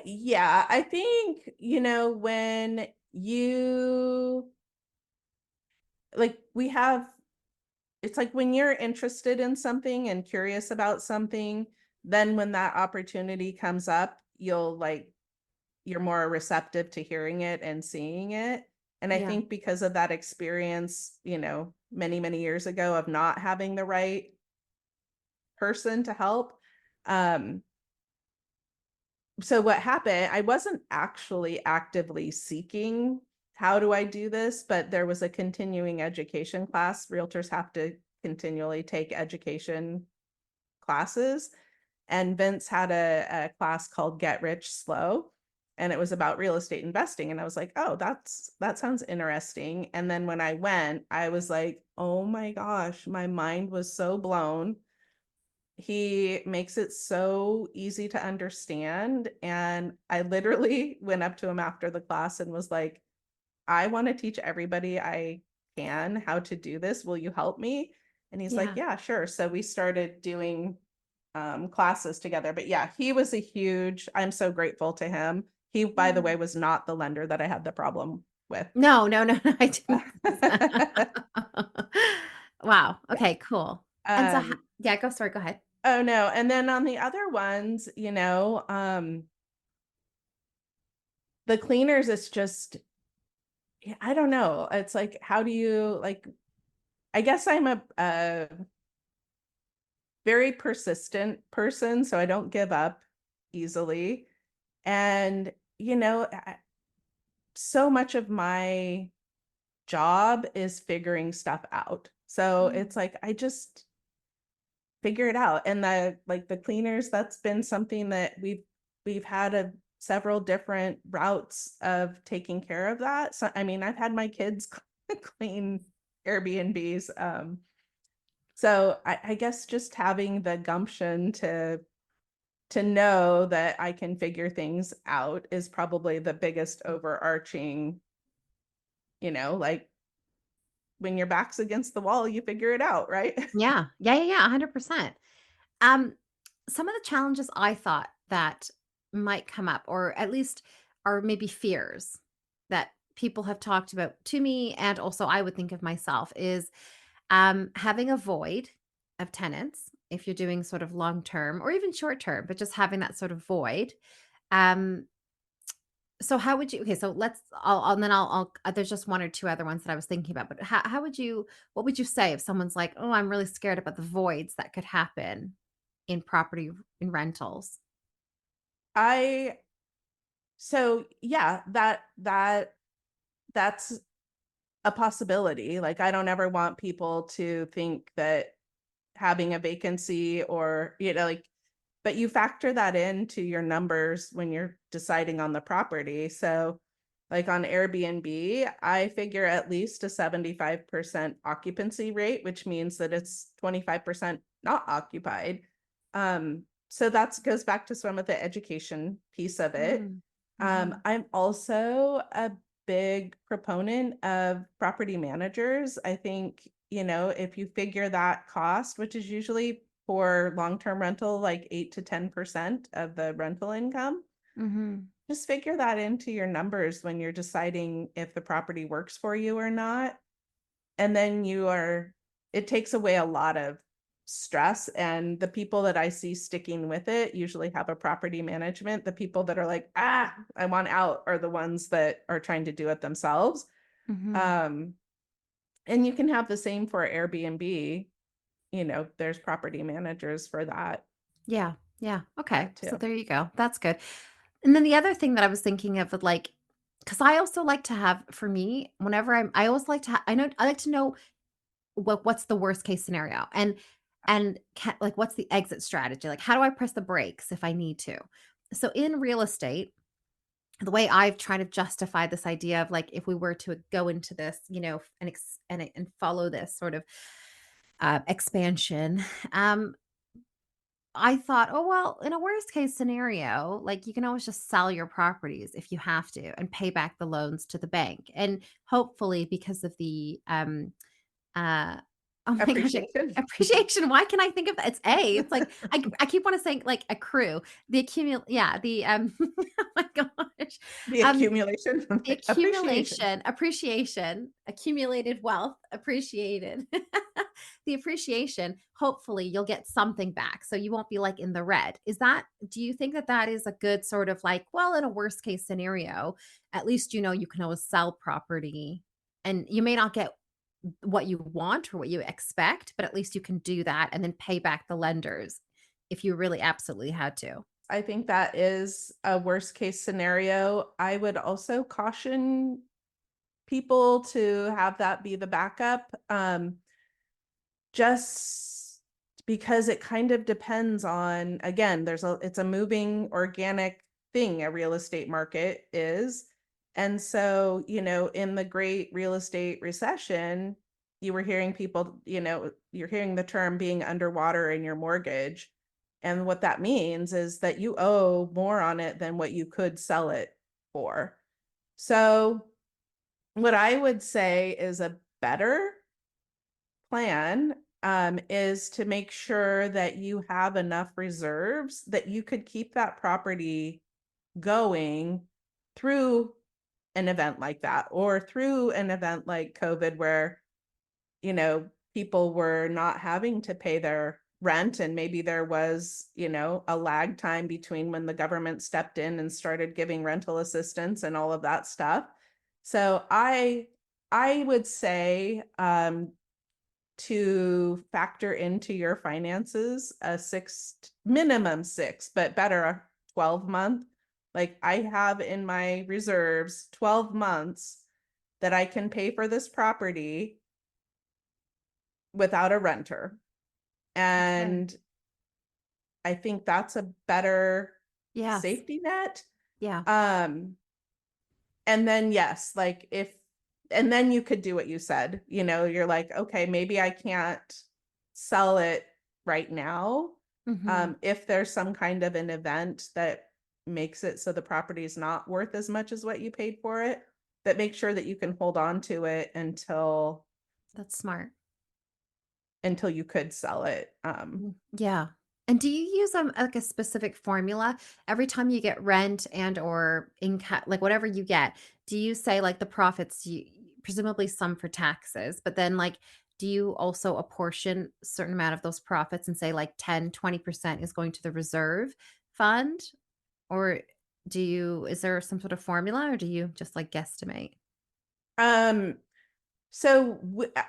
think, when you like we have it's like when you're interested in something and curious about something, then when that opportunity comes up, you're more receptive to hearing it and seeing it. And I Yeah. think because of that experience, many, many years ago of not having the right person to help, um, so what happened, I wasn't actually actively seeking how do I do this, but there was a continuing education class. Realtors have to continually take education classes. And Vince had a class called Get Rich Slow, and it was about real estate investing. And I was like, oh, that sounds interesting. And then when I went, I was like, oh my gosh, my mind was so blown. He makes it so easy to understand. And I literally went up to him after the class and was like, I want to teach everybody I can how to do this. Will you help me? And he's like, Yeah. yeah, sure. So we started doing classes together. But yeah, he was I'm so grateful to him. He, by the Yeah. way, was not the lender that I had the problem with. No, no, no, no, I didn't. Wow. Yeah. Okay, cool. And so, Um, yeah, sorry, go ahead. oh no. And then on the other ones, the cleaners, it's just, yeah, I don't know. It's like, how do you like, I guess I'm a very persistent person, so I don't give up easily. And, so much of my job is figuring stuff out. So Mm. it's like I just figure it out. And the cleaners, that's been something that we've had several different routes of taking care of that. So I mean, I've had my kids clean Airbnbs. So I guess just having the gumption to know that I can figure things out is probably the biggest overarching, like when your back's against the wall, you figure it out, right? Yeah. Yeah, yeah, yeah, 100%. Um, some of the challenges I thought that might come up, or at least are maybe fears that people have talked about to me, and also I would think of myself, is having a void of tenants if you're doing sort of long term or even short term, but just having that sort of void. Um, so how would you, okay, so and then there's just one or two other ones that I was thinking about, but what would you say if someone's like, oh, I'm really scared about the voids that could happen in property in rentals? I so yeah, that that's a possibility. Like, I don't ever want people to think that having a vacancy or, like, but you factor that into your numbers when you're deciding on the property. So like on Airbnb, I figure at least a 75% occupancy rate, which means that it's 25% not occupied. So that goes back to some of the education piece of it. I'm also a big proponent of property managers. I think, if you figure that cost, which is usually for long-term rental, like 8 to 10% of the rental income, just figure that into your numbers when you're deciding if the property works for you or not. And then it takes away a lot of stress. And the people that I see sticking with it usually have a property management. The people that are like, I want out, are the ones that are trying to do it themselves. And you can have the same for Airbnb. There's property managers for that. Yeah. Yeah. Okay. Too. So there you go. That's good. And then the other thing that I was thinking of, like, because I also like to have, for me, whenever I always like to, I like to know what's the worst case scenario, and like, what's the exit strategy? Like, how do I press the brakes if I need to? So in real estate, the way I've tried to justify this idea of, like, if we were to go into this, and follow this sort of expansion, I thought, oh, well, in a worst case scenario, like, you can always just sell your properties if you have to and pay back the loans to the bank. And hopefully, because of the uh oh my gosh, appreciation. Why can I think of that? It's A. It's like I keep wanting to say, like, accrue. Oh my gosh. The accumulation. The accumulation, appreciation, accumulated wealth, appreciated. The appreciation, hopefully you'll get something back. So you won't be, like, in the red. Do you think that that is a good sort of, like, well, in a worst case scenario, at least, you can always sell property, and you may not get what you want or what you expect, but at least you can do that and then pay back the lenders if you really absolutely had to. I think that is a worst case scenario. I would also caution people to have that be the backup, just because it kind of depends on, again, it's a moving organic thing, a real estate market is. And so, in the great real estate recession, you were hearing people, you're hearing the term being underwater in your mortgage. And what that means is that you owe more on it than what you could sell it for. So what I would say is a better plan is to make sure that you have enough reserves that you could keep that property going through an event like that, or through an event like COVID, where, people were not having to pay their rent, and maybe there was, a lag time between when the government stepped in and started giving rental assistance and all of that stuff. So I would say to factor into your finances a minimum 6, but better a 12-month. Like, I have in my reserves 12 months that I can pay for this property without a renter. And I think that's a better safety net. Yeah. And then, yes, like, and then you could do what you said, you're like, okay, maybe I can't sell it right now. If there's some kind of an event that makes it so the property is not worth as much as what you paid for it, but make sure that you can hold on to it until That's smart. Until you could sell it. Yeah. And do you use like a specific formula every time you get rent and or income, like whatever you get? Do you say, like, the profits, presumably some for taxes, but then, like, do you also apportion a certain amount of those profits and say, like, 10-20% is going to the reserve fund? Or is there some sort of formula, or do you just, like, guesstimate? So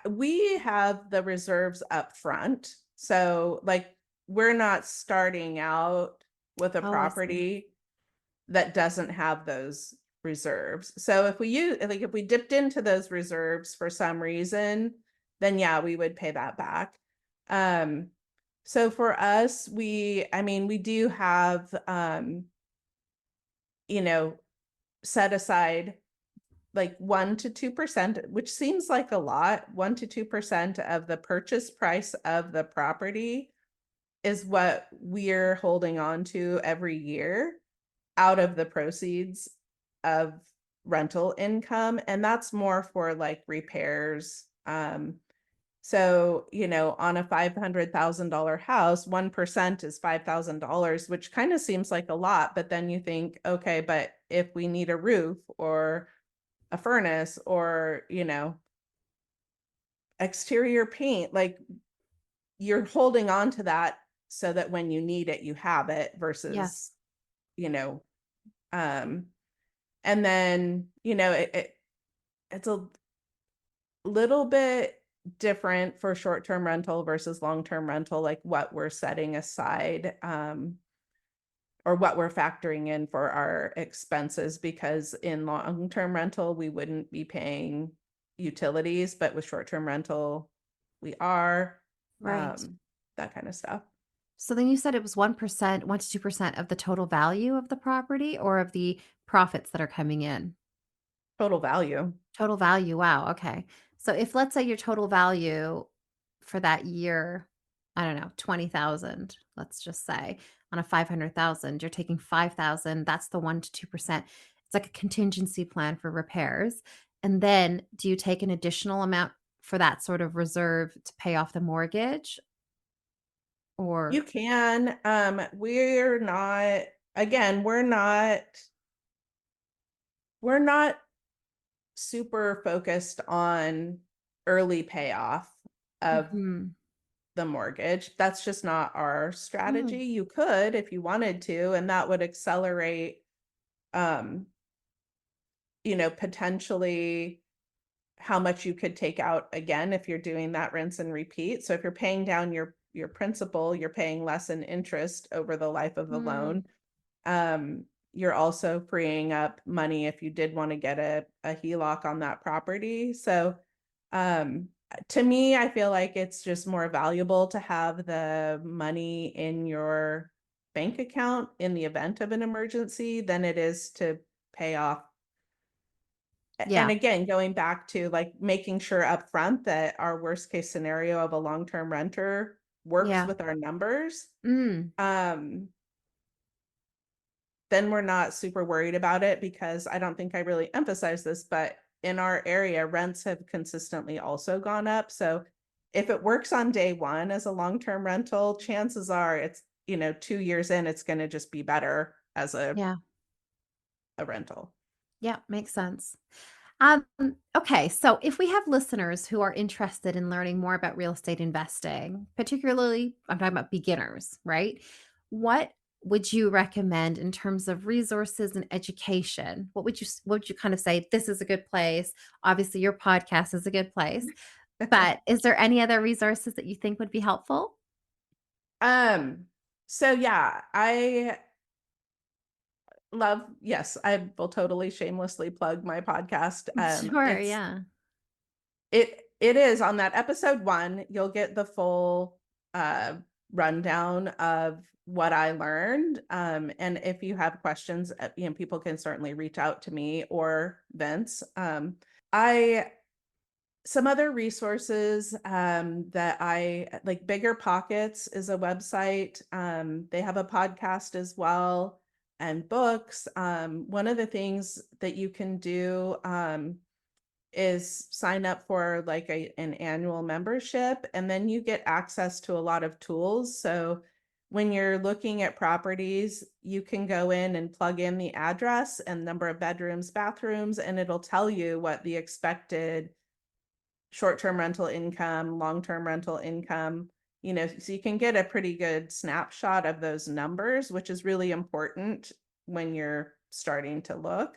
we have the reserves up front. So, like, we're not starting out with a property that doesn't have those reserves. So if we dipped into those reserves for some reason, then yeah, we would pay that back. So for us, we do have, set aside like 1 to 2%, which seems like a lot. 1 to 2% of the purchase price of the property is what we're holding on to every year out of the proceeds of rental income. And that's more for like repairs. So, on a $500,000 house, 1% is $5,000, which kind of seems like a lot. But then you think, okay, but if we need a roof or a furnace or, exterior paint, like you're holding on to that so that when you need it, you have it Yes. versus, you know, um, and then, it's a little bit different for short-term rental versus long-term rental, like what we're setting aside, or what we're factoring in for our expenses, because in long-term rental, we wouldn't be paying utilities, but with short-term rental, we are, Right. that kind of stuff. So then you said it was 1%, 1 to 2% of the total value of the property or of the profits that are coming in? Total value. Total value, wow, okay. So if let's say your total value for that year, I don't know, 20,000, let's just say, on a 500,000, you're taking 5,000, that's the 1 to 2%. It's like a contingency plan for repairs. And then do you take an additional amount for that sort of reserve to pay off the mortgage You or can, we're not, again, we're not super focused on early payoff of Mhm. the mortgage. That's just not our Mm, strategy. You could if you wanted to, and that would accelerate, um, potentially how much you could take out again if you're doing that rinse and repeat. So if you're paying down your principal, you're paying less in interest over the life of the mm. loan. Um, you're also freeing up money if you did want to get a HELOC on that property. So, to me, I feel like it's just more valuable to have the money in your bank account in the event of an emergency than it is to pay off. And Yeah, again, going back to like making sure upfront that our worst case scenario of a long-term renter works yeah. with our numbers. Mm, Um, then we're not super worried about it, because I don't think I really emphasize this, but in our area, rents have consistently also gone up. So if it works on day one as a long-term rental, chances are it's, 2 years in, it's going to just be better as yeah, a rental. yeah, makes sense. Okay, so if we have listeners who are interested in learning more about real estate investing, particularly I'm talking about beginners, right? What would you recommend in terms of resources and education? What would you kind of say this is a good place? Obviously your podcast is a good place, but is there any other resources that you think would be helpful? Um, so yeah, yes, I will totally shamelessly plug my podcast. Sure, yeah. It is on that episode 1, you'll get the full uh rundown of what I learned. And if you have questions, people can certainly reach out to me or Vince. I Some other resources that I like, Bigger Pockets is a website. They have a podcast as well, and books. One of the things that you can do is sign up for like an annual membership, and then you get access to a lot of tools. So when you're looking at properties, you can go in and plug in the address and number of bedrooms, bathrooms, and it'll tell you what the expected short-term rental income, long-term rental income, so you can get a pretty good snapshot of those numbers, which is really important when you're starting to look.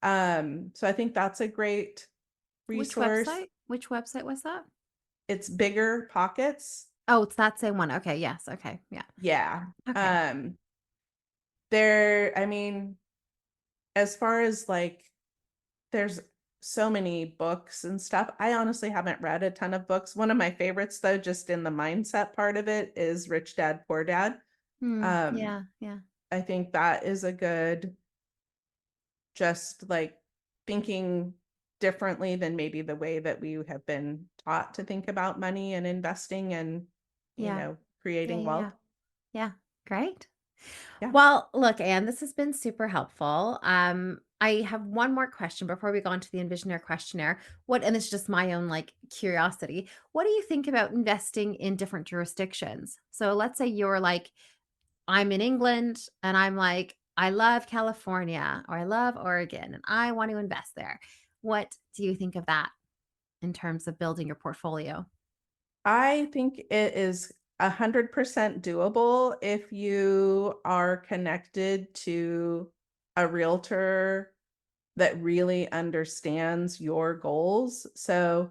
So I think that's a great Which resource. website? Which website was that? It's Bigger Pockets. Oh, it's that same one. Okay, yes. Okay. Yeah. Yeah. Okay. Um, there, I mean, as far as like, there's so many books and stuff. I honestly haven't read a ton of books. One of my favorites, though, just in the mindset part of it, is Rich Dad, Poor Dad. Yeah, yeah. I think that is a good, just like thinking differently than maybe the way that we have been taught to think about money and investing and, Yeah. Yeah, creating yeah, yeah. wealth. Yeah, great. Yeah. Well, look, Anne, this has been super helpful. I have one more question before we go on to the EnvisionAir questionnaire. And it's just my own like curiosity. What do you think about investing in different jurisdictions? So let's say you're like, I'm in England and I'm like, I love California or I love Oregon and I want to invest there. What do you think of that in terms of building your portfolio? I think it is 100% doable if you are connected to a realtor that really understands your goals. So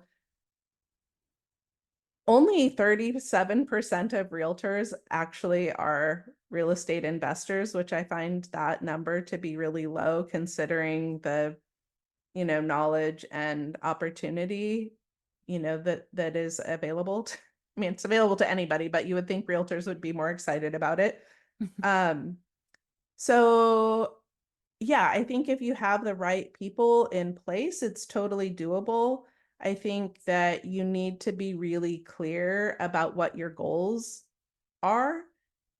only 37% of realtors actually are real estate investors, which I find that number to be really low considering the, knowledge and opportunity, that is available. I mean, it's available to anybody, but you would think realtors would be more excited about it. Um, so yeah, I think if you have the right people in place, it's totally doable. I think that you need to be really clear about what your goals are.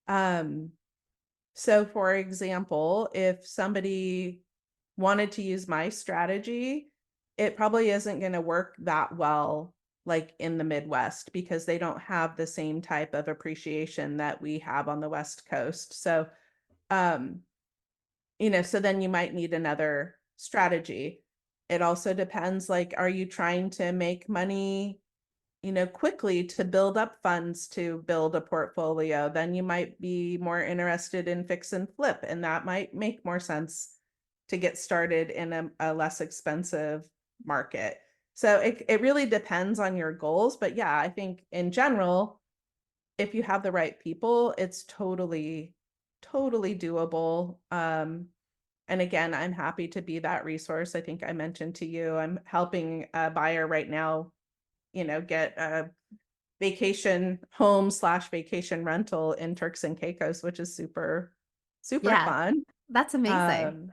Um, so for example, if somebody wanted to use my strategy, it probably isn't going to work that well like in the Midwest because they don't have the same type of appreciation that we have on the West Coast. So, um, so then you might need another strategy. It also depends, like, are you trying to make money, quickly to build up funds to build a portfolio? Then you might be more interested in fix and flip, and that might make more sense to get started in a less expensive market. So it really depends on your goals. But yeah, I think in general, if you have the right people, it's totally, totally doable. And again, I'm happy to be that resource. I think I mentioned to you, I'm helping a buyer right now, get a vacation home / vacation rental in Turks and Caicos, which is super, super Yeah, fun. that's amazing.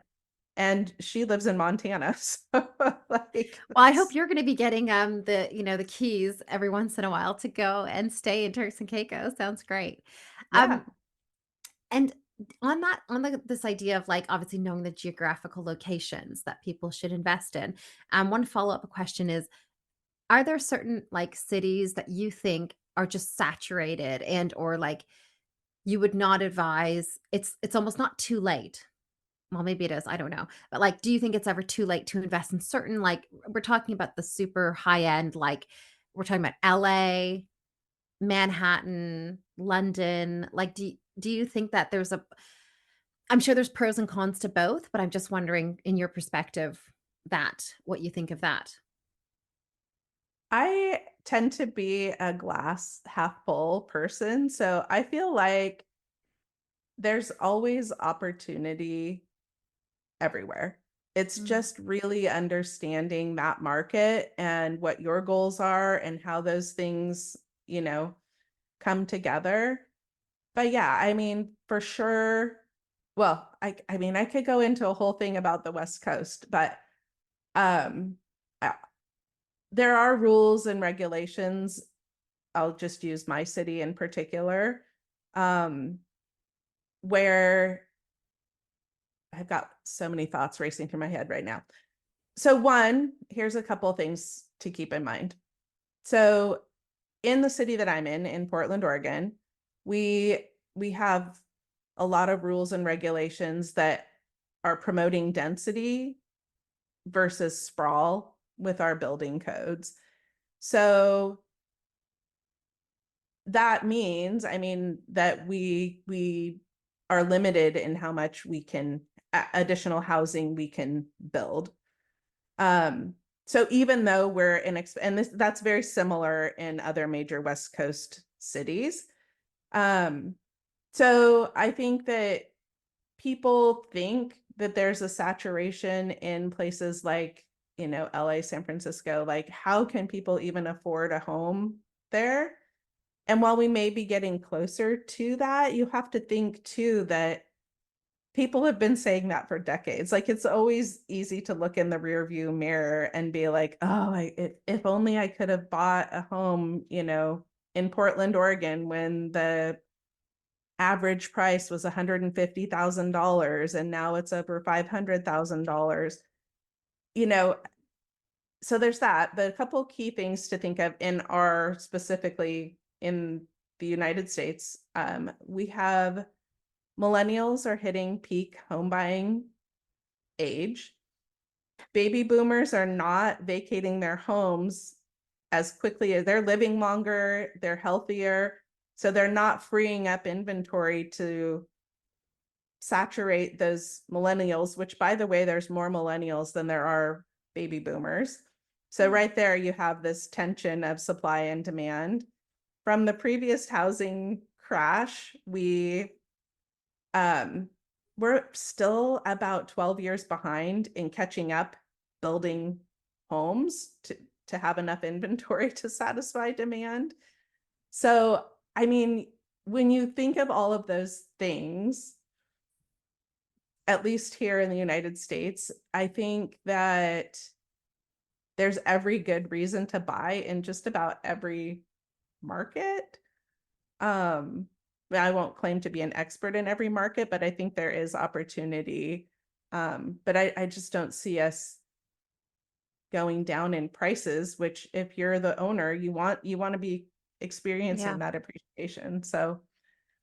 And she lives in Montana. So like, Well, I hope you're gonna be getting, the keys every once in a while to go and stay in Turks and Caicos. Sounds great. yeah. Um, and on this idea of, like, obviously knowing the geographical locations that people should invest in, one follow-up question is, are there certain, like, cities that you think are just saturated and or, like, you would not advise it's almost not too late. Well, maybe it is, I don't know. But, like, do you think it's ever too late to invest in certain, like we're talking about the super high end, like, we're talking about LA, Manhattan, London, like, do you think that I'm sure there's pros and cons to both, but I'm just wondering in your perspective what you think of that? I tend to be a glass half full person. So I feel like there's always opportunity everywhere. It's Mm, just really understanding that market and what your goals are and how those things, come together. But yeah, I mean, for sure. Well, I mean, I could go into a whole thing about the West Coast, but um uh, there are rules and regulations. I'll just use my city in particular, um, where I've got so many thoughts racing through my head right now. So one, here's a couple of things to keep in mind. So in the city that I'm in Portland, Oregon, we have a lot of rules and regulations that are promoting density versus sprawl with our building codes. So that means, I mean, that we are limited in how much we can additional housing we can build. So even though we're and that's very similar in other major West Coast cities. So I think that people think that there's a saturation in places like, LA, San Francisco. Like, how can people even afford a home there? And while we may be getting closer to that, you have to think too that people have been saying that for decades. Like, it's always easy to look in the rear view mirror and be like, oh, if only I could have bought a home, in Portland, Oregon, when the average price was $150,000 and now it's over $500,000. So there's that. But a couple key things to think of specifically in the United States, we have millennials are hitting peak home buying age. Baby boomers are not vacating their homes as quickly as they're living longer, they're healthier, so they're not freeing up inventory to saturate those millennials, which, by the way, there's more millennials than there are baby boomers. So right there, you have this tension of supply and demand. From the previous housing crash, we're still about 12 years behind in catching up building homes to have enough inventory to satisfy demand. So, I mean, when you think of all of those things, at least here in the United States, I think that there's every good reason to buy in just about every market. I won't claim to be an expert in every market, but I think there is opportunity. But I just don't see us going down in prices, which if you're the owner, you want to be experiencing that appreciation. So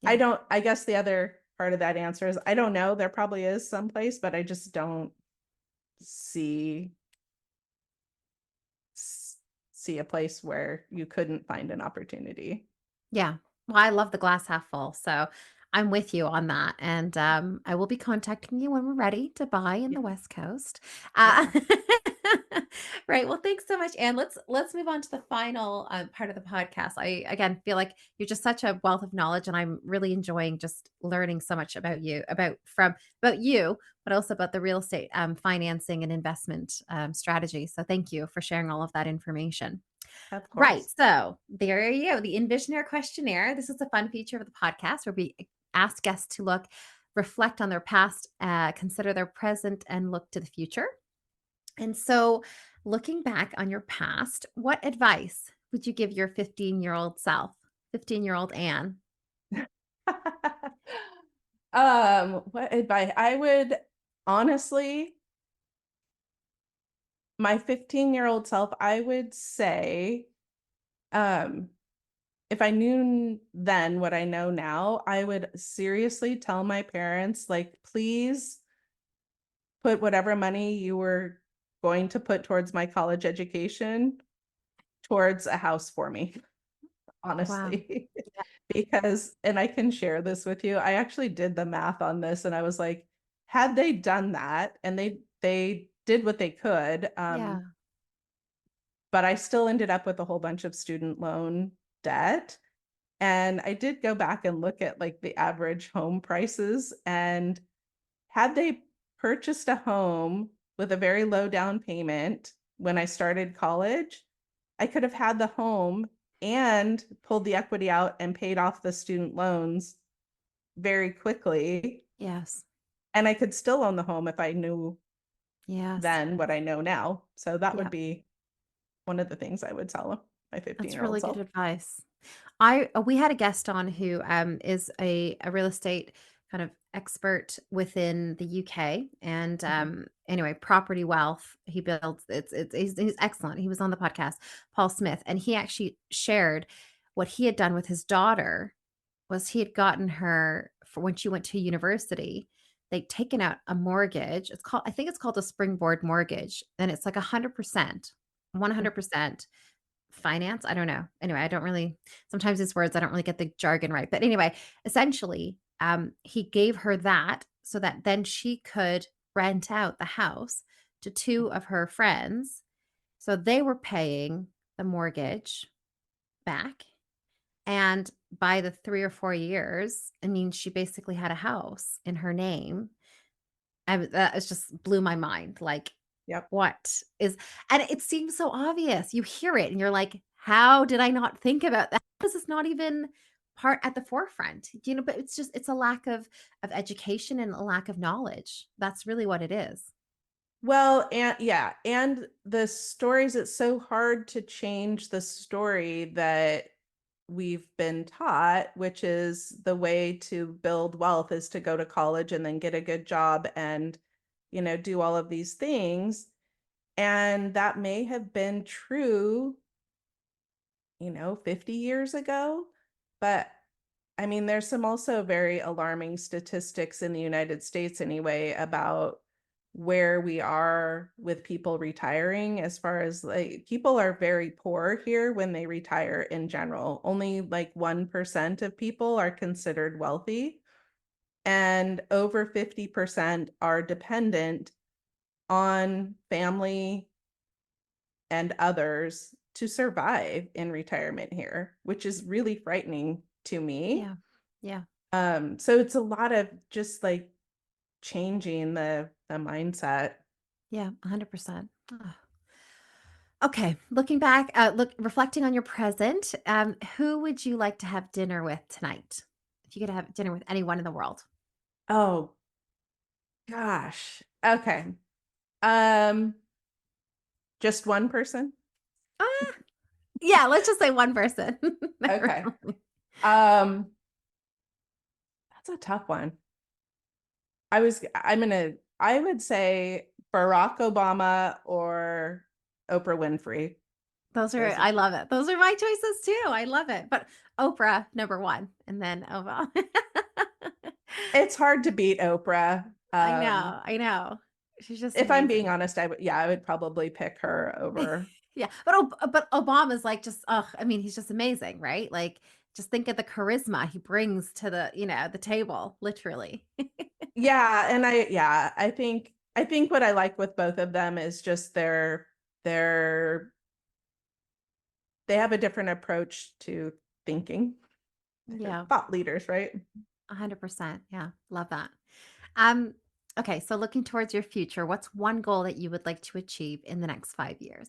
I guess the other part of that answer is I don't know. There probably is someplace, but I just don't see a place where you couldn't find an opportunity. Yeah. Well, I love the glass half full. So I'm with you on that. And I will be contacting you when we're ready to buy in the West Coast. Yeah. Right. Well, thanks so much, Anne. Let's move on to the final part of the podcast. I again feel like you're just such a wealth of knowledge, and I'm really enjoying just learning so much about you, about you, but also about the real estate financing and investment strategy. So thank you for sharing all of that information. Of Right. course. So there you go. The EnvisionAir questionnaire. This is a fun feature of the podcast where we ask guests to reflect on their past, consider their present, and look to the future. And so, looking back on your past, what advice would you give your 15-year-old self, 15-year-old Anne? What advice? I would honestly, my 15-year-old self, I would say, if I knew then what I know now, I would seriously tell my parents, like, please put whatever money you were going to put towards my college education towards a house for me, Wow. honestly. Because, and I can share this with you, I actually did the math on this and I was like, had they done that, and they did what they could, Yeah. but I still ended up with a whole bunch of student loan debt. And I did go back and look at like the average home prices, and had they purchased a home with a very low down payment when I started college, I could have had the home and pulled the equity out and paid off the student loans very quickly. Yes. And I could still own the home if I knew Yes. then what I know now. So that Yeah. would be one of the things I would tell my 15-year-old Really self. good advice. We had a guest on who is a real estate kind of expert within the UK, and anyway, Property Wealth. He builds he's excellent. He was on the podcast, Paul Smith, and he actually shared what he had done with his daughter was he had gotten her for when she went to university. They'd taken out a mortgage. I think it's called a springboard mortgage, and it's like 100%, 100% finance. I don't know. Anyway, I don't really, sometimes these words, I don't really get the jargon right. But anyway, essentially, he gave her that so that then she could rent out the house to two of her friends. So they were paying the mortgage back. And by the 3 or 4 years, I mean, she basically had a house in her name. That is just blew my mind. Like, Yep. what is, and it seems so obvious. You hear it and you're like, how did I not think about that? This is not even part at the forefront, but it's a lack of education and a lack of knowledge. That's really what it is. Well, and yeah, and the stories, it's so hard to change the story that we've been taught, which is the way to build wealth is to go to college and then get a good job and, do all of these things. And that may have been true, 50 years ago. But I mean, there's some also very alarming statistics in the United States anyway about where we are with people retiring, as far as like people are very poor here when they retire in general. Only like 1% of people are considered wealthy, and over 50% are dependent on family and others to survive in retirement here, which is really frightening to me. Yeah. Yeah. So it's a lot of just like changing the mindset. Yeah. 100%. Okay. Looking back, reflecting on your present, who would you like to have dinner with tonight? If you could have dinner with anyone in the world. Oh gosh. Okay. Um, just one person? Ah, yeah, let's just say one person. Never Okay. mind. Um, that's a tough one. I would say Barack Obama or Oprah Winfrey. Those are, I love it. Those are my choices too. I love it. But Oprah, number one, and then Obama. it's hard to beat Oprah. I know. I know. She's just If I'm being amazing. honest, I would probably pick her over. Yeah, but Obama's like just I mean, he's just amazing, right? Like just think of the charisma he brings to the table, literally. Yeah, and I think what I like with both of them is just their they have a different approach to thinking. Yeah, Thought leaders, right? 100%. Yeah, love that. Um okay, so looking towards your future, what's one goal that you would like to achieve in the next 5 years?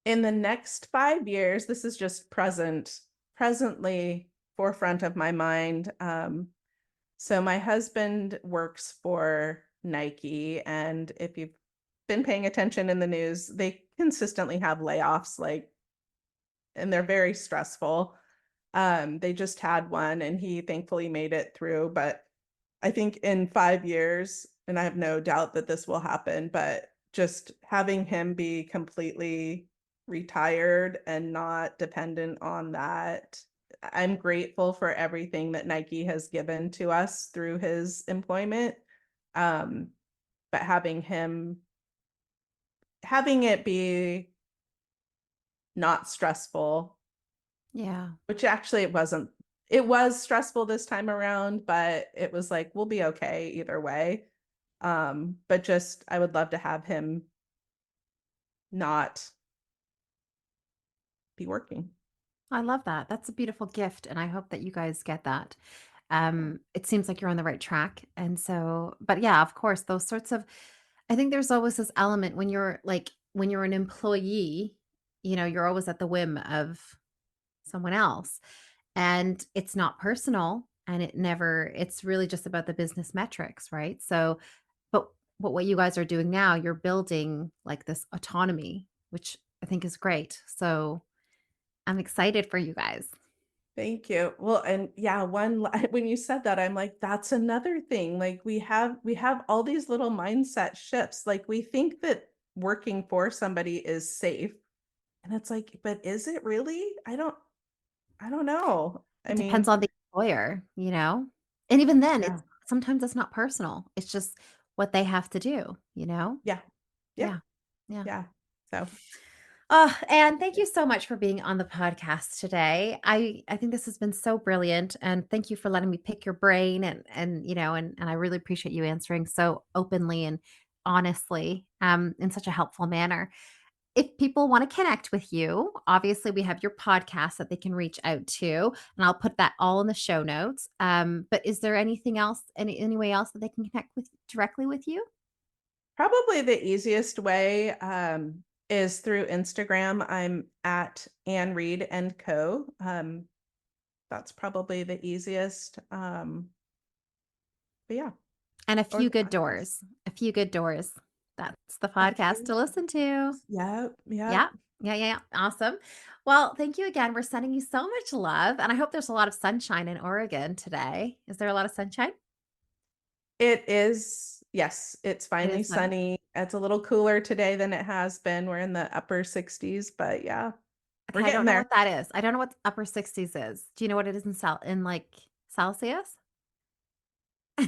In the next 5 years, this is just presently forefront of my mind. So my husband works for Nike, and if you've been paying attention in the news, they consistently have layoffs, like, and they're very stressful. They just had one, and he thankfully made it through. But I think in 5 years, and I have no doubt that this will happen, but just having him be completely retired and not dependent on that. I'm grateful for everything that Nike has given to us through his employment. Um, but having it be not stressful, Yeah. which actually it was stressful this time around, but it was like, we'll be okay either way. But just, I would love to have him not be working. I love that. That's a beautiful gift, and I hope that you guys get that. It seems like you're on the right track, and so but yeah, of course, those sorts of I think there's always this element when you're an employee, you're always at the whim of someone else, and it's not personal, and it's really just about the business metrics, right? So, but what you guys are doing now, you're building like this autonomy, which I think is great. So, I'm excited for you guys. Thank you. Well, and yeah, when you said that, I'm like, that's another thing. Like we have all these little mindset shifts. Like we think that working for somebody is safe. And it's like, but is it really? I don't know. I It depends mean, on the employer, you know? And even then, yeah. it's not personal. It's just what they have to do, you know? Yeah. Yep. Yeah. Yeah. Yeah. So Oh, and thank you so much for being on the podcast today. I think this has been so brilliant, and thank you for letting me pick your brain and I really appreciate you answering so openly and honestly in such a helpful manner. if people want to connect with you, obviously we have your podcast that they can reach out to, and I'll put that all in the show notes. But is there anything else, any way else that they can connect with directly with you? Probably the easiest way is through Instagram. I'm at Ann Reed and Co. That's probably the easiest. But yeah. And a Or few the good podcast. doors. A few good doors. That's the A podcast few. to listen to. Yep. Yeah. Yeah. Awesome. Well, thank you again. We're sending you so much love. And I hope there's a lot of sunshine in Oregon today. Is there a lot of sunshine? It is. Yes, it's It finally is sunny. sunny. It's a little cooler today than it has been. We're in the upper 60s, but yeah, we're Okay, I don't getting know there. what that is. I don't know what upper 60s is. Do you know what it is in like Celsius? No,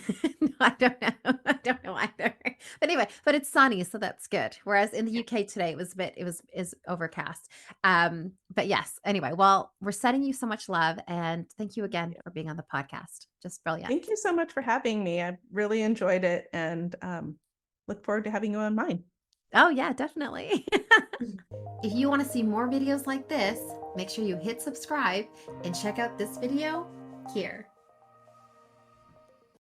I don't know. I don't know either. But anyway, but it's sunny, so that's good. Whereas in the UK today, it was a bit, it was is overcast. But yes, anyway, well, we're sending you so much love and thank you again for being on the podcast. Just brilliant. Thank you so much for having me. I really enjoyed it and look forward to having you on mine. Oh yeah, definitely. If you want to see more videos like this, make sure you hit subscribe and check out this video here.